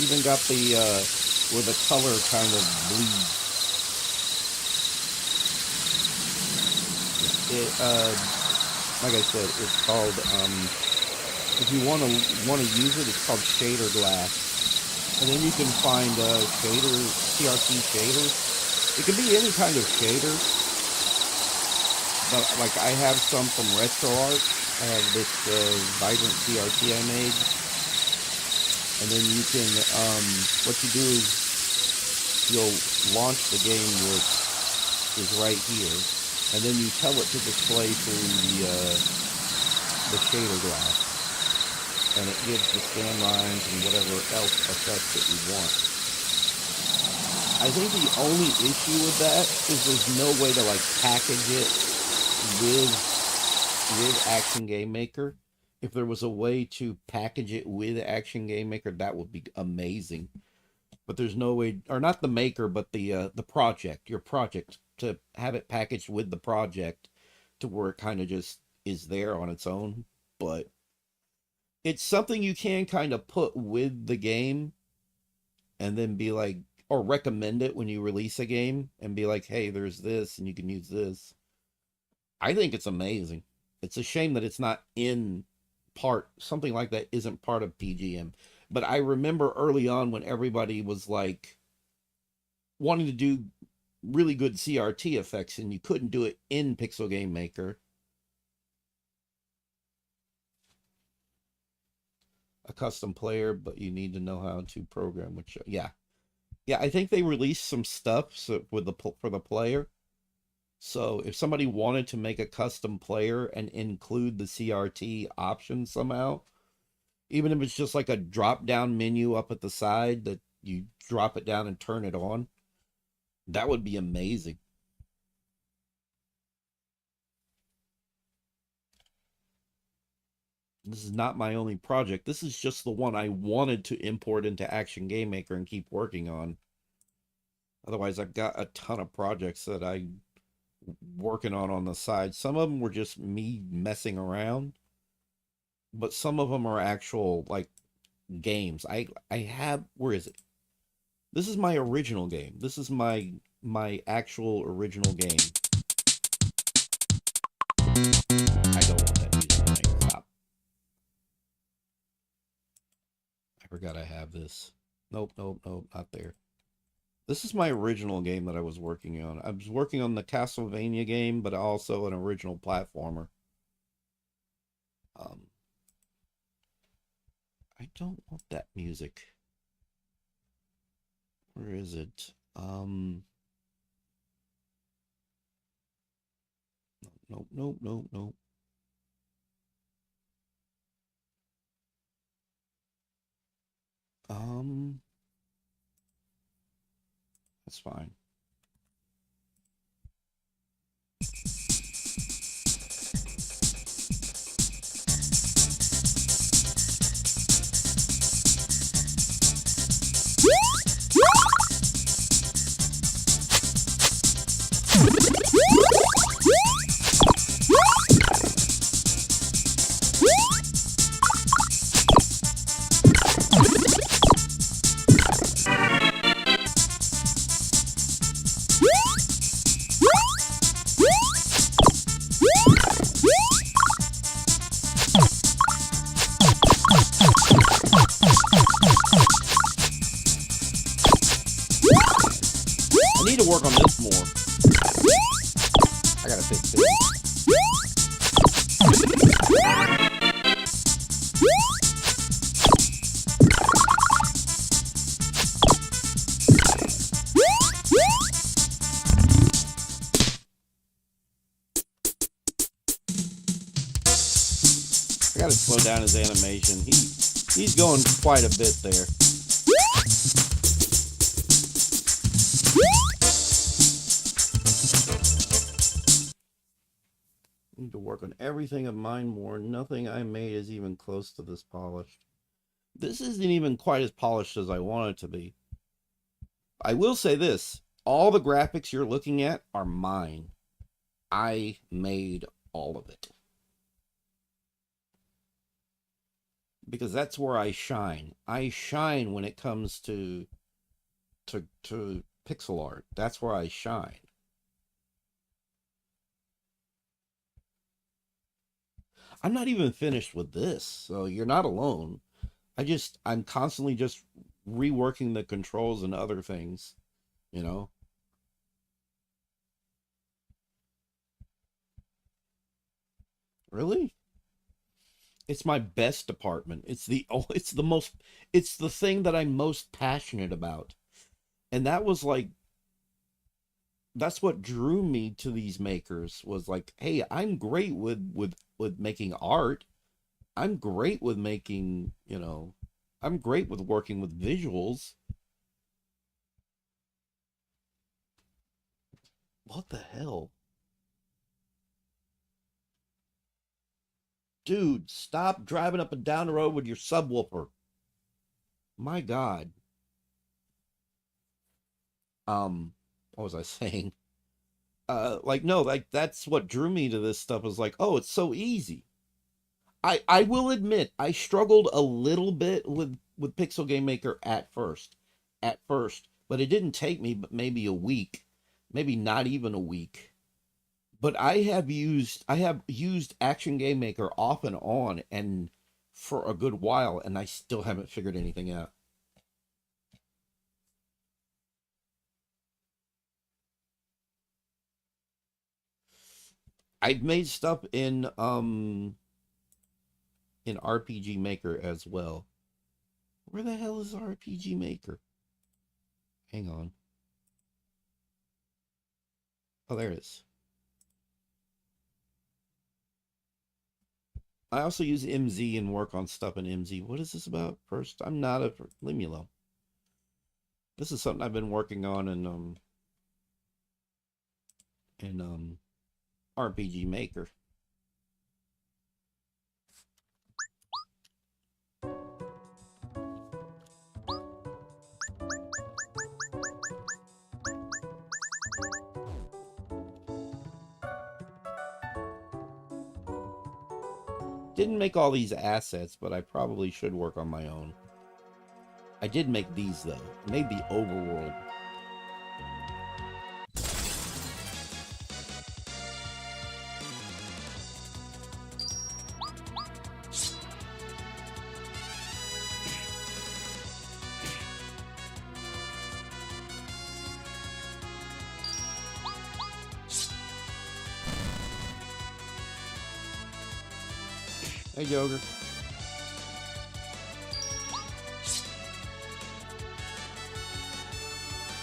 Even got the, where the color kind of bleeds. it like I said, it's called if you want to use it, it's called shader glass. And then you can find shader CRT shaders. It can be any kind of shader, but like I have some from RetroArch. I have this vibrant CRT I made, and then you can what you do is you'll launch the game, which is right here, and then you tell it to display through the shader glass, and it gives the scan lines and whatever else effects that you want. I think the only issue with that is there's no way to like package it with Action Game Maker. If there was a way to package it with Action Game Maker, that would be amazing. But there's no way, or not the maker, but the project, your project, to have it packaged with the project to where it kind of just is there on its own. But it's something you can kind of put with the game and then be like, or recommend it when you release a game and be like, hey, there's this and you can use this. I think it's amazing. It's a shame that it's not in part, something like that isn't part of PGM. But I remember early on when everybody was like wanting to do really good CRT effects and you couldn't do it in Pixel Game Maker. A custom player, but you need to know how to program, which, yeah. Yeah, I think they released some stuff with for the player. So if somebody wanted to make a custom player and include the CRT option somehow, even if it's just like a drop down menu up at the side that you drop it down and turn it on, that would be amazing. This is not my only project. This is just the one I wanted to import into Action Game Maker and keep working on. Otherwise, I've got a ton of projects that I'm working on the side. Some of them were just me messing around, but some of them are actual like games. I have, where is it? This is my original game. This is my actual original game. I don't want that music playing. Stop. I forgot I have this. Nope, nope, nope, not there. This is my original game that I was working on. I was working on the Castlevania game, but also an original platformer. Um, I don't want that music. Where is it? Nope, nope, nope, nope. That's fine. I need to work on this more. I gotta fix this. I gotta slow down his animation. He's going quite a bit there. Need to work on everything of mine more. Nothing I made is even close to this polished. This isn't even quite as polished as I want it to be. I will say this. All the graphics you're looking at are mine. I made all of it. Because that's where I shine. I shine when it comes to pixel art. That's where I shine. I'm not even finished with this, so you're not alone. I'm constantly just reworking the controls and other things, you know. Really? It's my best department. It's the most, it's the thing that I'm most passionate about. And that was like, that's what drew me to these makers was like, hey, I'm great with making art. I'm great with making, I'm great with working with visuals. What the hell? Dude, stop driving up and down the road with your subwoofer. My God. What was I saying? Like no, like that's what drew me to this stuff was like, oh, it's so easy. I will admit I struggled a little bit with Pixel Game Maker at first, but it didn't take me but maybe a week, maybe not even a week. But I have used Action Game Maker off and on and for a good while, and I still haven't figured anything out. I've made stuff in RPG Maker as well. Where the hell is RPG Maker? Hang on. Oh, there it is. I also use MZ and work on stuff in MZ. What is this about? First, I'm not a leave me alone. This is something I've been working on in RPG Maker. Didn't make all these assets, but I probably should work on my own. I did make these though. I made the overworld. Hey, Joker.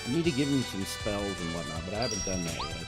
I need to give him some spells and whatnot, but I haven't done that yet.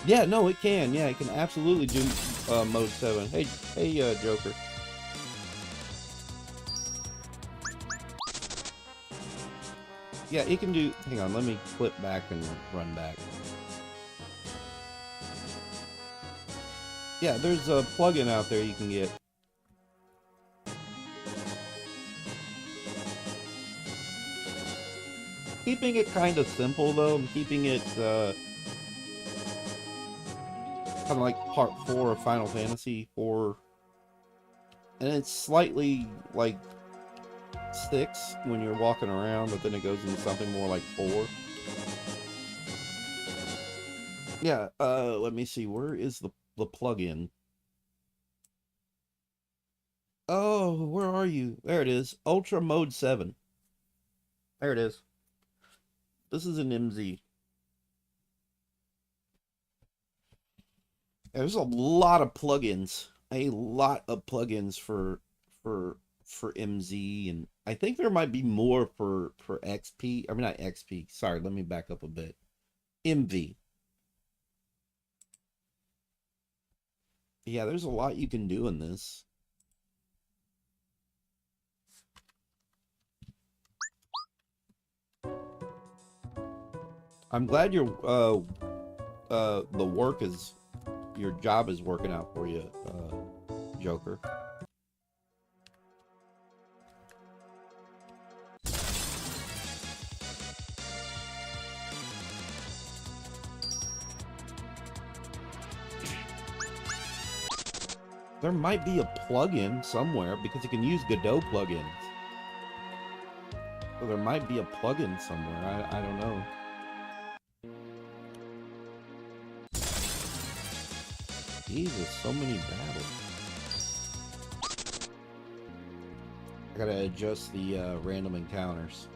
Yeah, no, it can. Yeah, it can absolutely do mode 7. Hey, Joker. Yeah, it can do. Hang on, let me flip back and run back. Yeah, there's a plugin out there you can get. Keeping it kind of simple though. I'm keeping it kind of like part 4 of Final Fantasy 4, and it's slightly like 6 when you're walking around, but then it goes into something more like 4. Yeah, let me see. Where is the plugin? Oh, where are you? There it is. Ultra Mode 7. There it is. This is an MZ. There's a lot of plugins. A lot of plugins for for MZ, and I think there might be more for XP. I mean not XP. Sorry, let me back up a bit. MV. Yeah, there's a lot you can do in this. I'm glad the work is your job is working out for you, Joker. There might be a plugin somewhere because you can use Godot plugins. So there might be a plugin somewhere. I don't know. Jesus, so many battles. I gotta adjust the random encounters.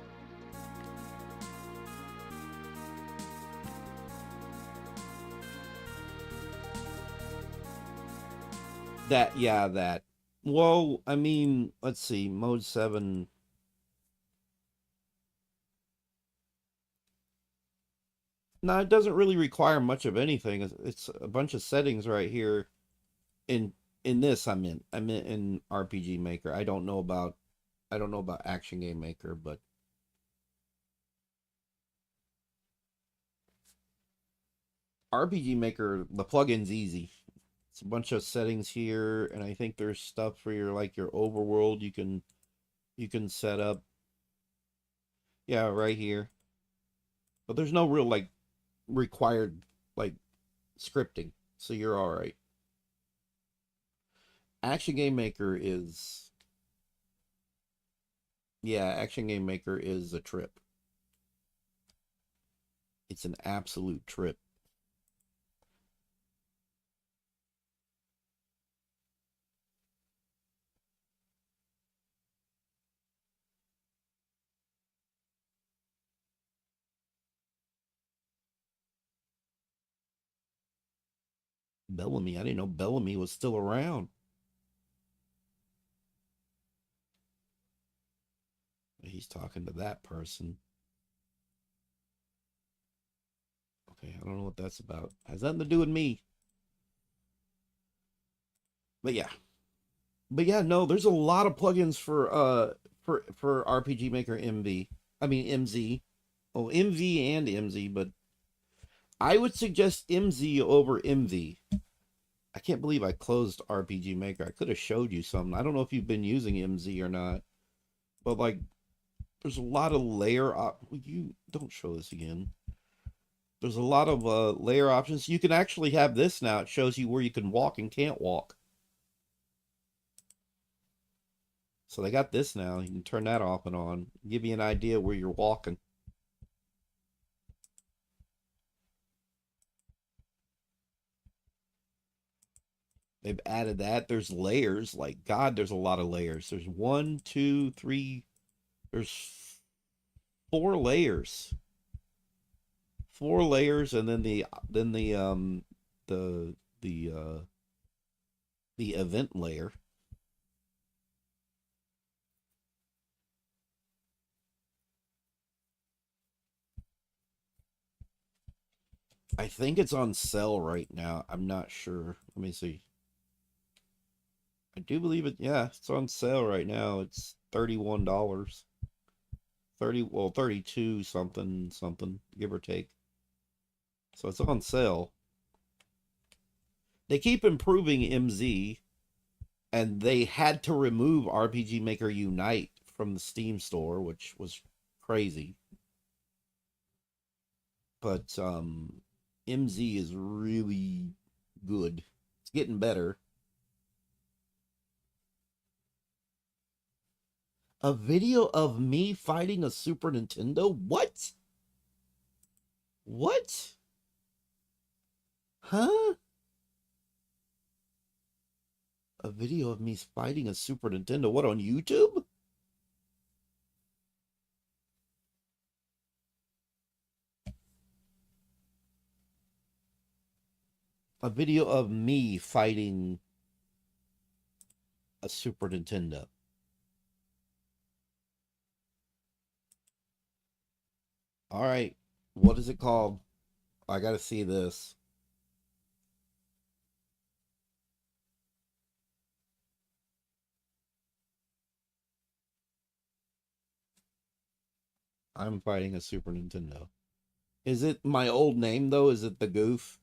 That, yeah, that. Well, I mean, let's see, mode 7. No, it doesn't really require much of anything. It's a bunch of settings right here. In this, I meant in RPG Maker. I don't know about Action Game Maker, but RPG Maker, the plugin's easy. It's a bunch of settings here, and I think there's stuff for your like your overworld you can set up. Yeah, right here. But there's no real like required like scripting, so you're all right. Action Game Maker is Yeah, Action Game Maker is a trip. It's an absolute trip. Bellamy, I didn't know Bellamy was still around. He's talking to that person. Okay, I don't know what that's about. Has nothing to do with me. But yeah. But yeah, no, there's a lot of plugins for RPG Maker MV. I mean MZ. Oh, MV and MZ, but I would suggest MZ over MV. I can't believe I closed RPG Maker. I could have showed you something. I don't know if you've been using MZ or not, but like there's a lot of you don't show this again. There's a lot of layer options. You can actually have this now. It shows you where you can walk and can't walk. So they got this now. You can turn that off and on. Give you an idea where you're walking. They've added that. There's layers. Like God, there's a lot of layers. There's one, two, three. There's four layers. Four layers, and then the the uh the event layer. I think it's on sale right now. I'm not sure. Let me see. I do believe it. Yeah, it's on sale right now. It's $31. 32 something something, give or take. So it's on sale. They keep improving MZ, and they had to remove RPG Maker Unite from the Steam store, which was crazy. But MZ is really good. It's getting better. A video of me fighting a Super Nintendo? What? What? Huh? A video of me fighting a Super Nintendo? What, on YouTube? A video of me fighting a Super Nintendo. All right. What is it called? I gotta see this. I'm fighting a Super Nintendo. Is it my old name though? Is it the Goof?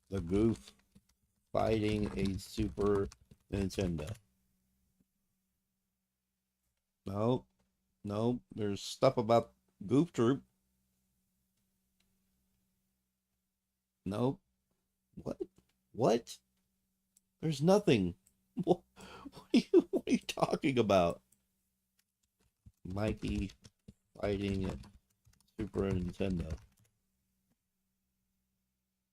The Goof fighting a Super Nintendo. No, no. There's stuff about Goof Troop. No. What? What? There's nothing. What are you talking about? Mikey fighting a Super Nintendo.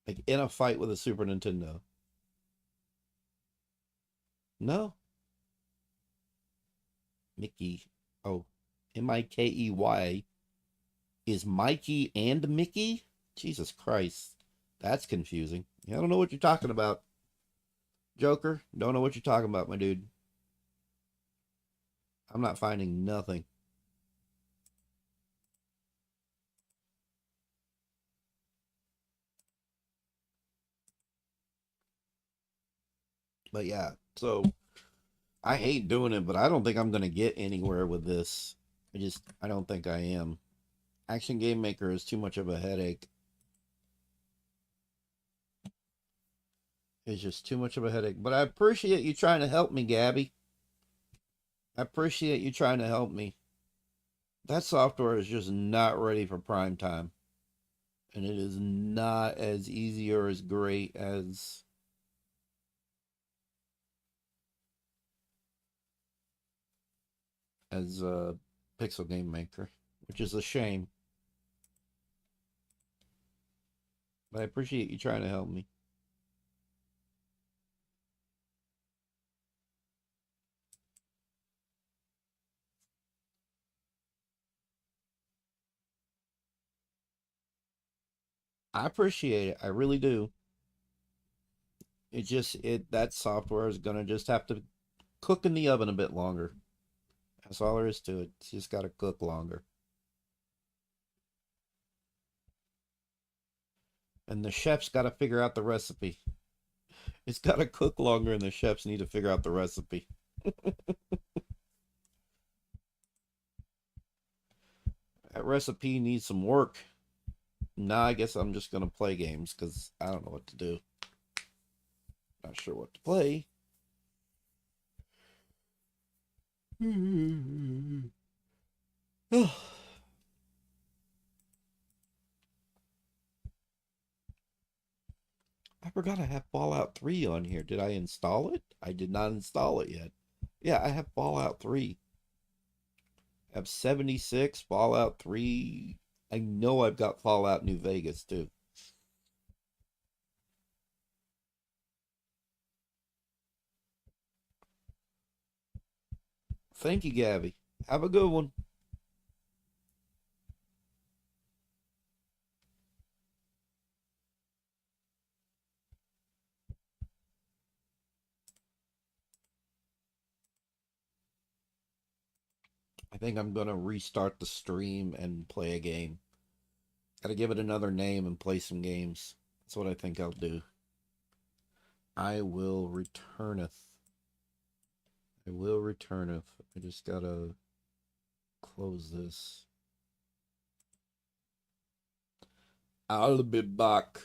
Like in a fight with a Super Nintendo. No. Mickey. Oh, Mikey. Is Mikey and Mickey? Jesus Christ. That's confusing. I don't know what you're talking about. Joker, don't know what you're talking about, my dude. I'm not finding nothing. But yeah, so I hate doing it, but I don't think I'm going to get anywhere with this. I don't think I am. Action Game Maker is too much of a headache. It's just too much of a headache. But I appreciate you trying to help me, Gabby. I appreciate you trying to help me. That software is just not ready for prime time. And it is not as easy or as great as Pixel Game Maker, which is a shame. But I appreciate you trying to help me. I appreciate it. I really do. That software is gonna just have to cook in the oven a bit longer. That's all there is to it. It's just gotta cook longer. And the chef's gotta figure out the recipe. It's gotta cook longer and the chefs need to figure out the recipe. That recipe needs some work. Nah, I guess I'm just gonna play games because I don't know what to do. Not sure what to play. I forgot I have Fallout 3 on here. Did I install it? I did not install it yet. Yeah, I have Fallout 3. I have 76, Fallout 3. I know I've got Fallout New Vegas too. Thank you, Gabby. Have a good one. I think I'm going to restart the stream and play a game. Got to give it another name and play some games. That's what I think I'll do. I will returneth. I will returneth. I just got to close this. I'll be back.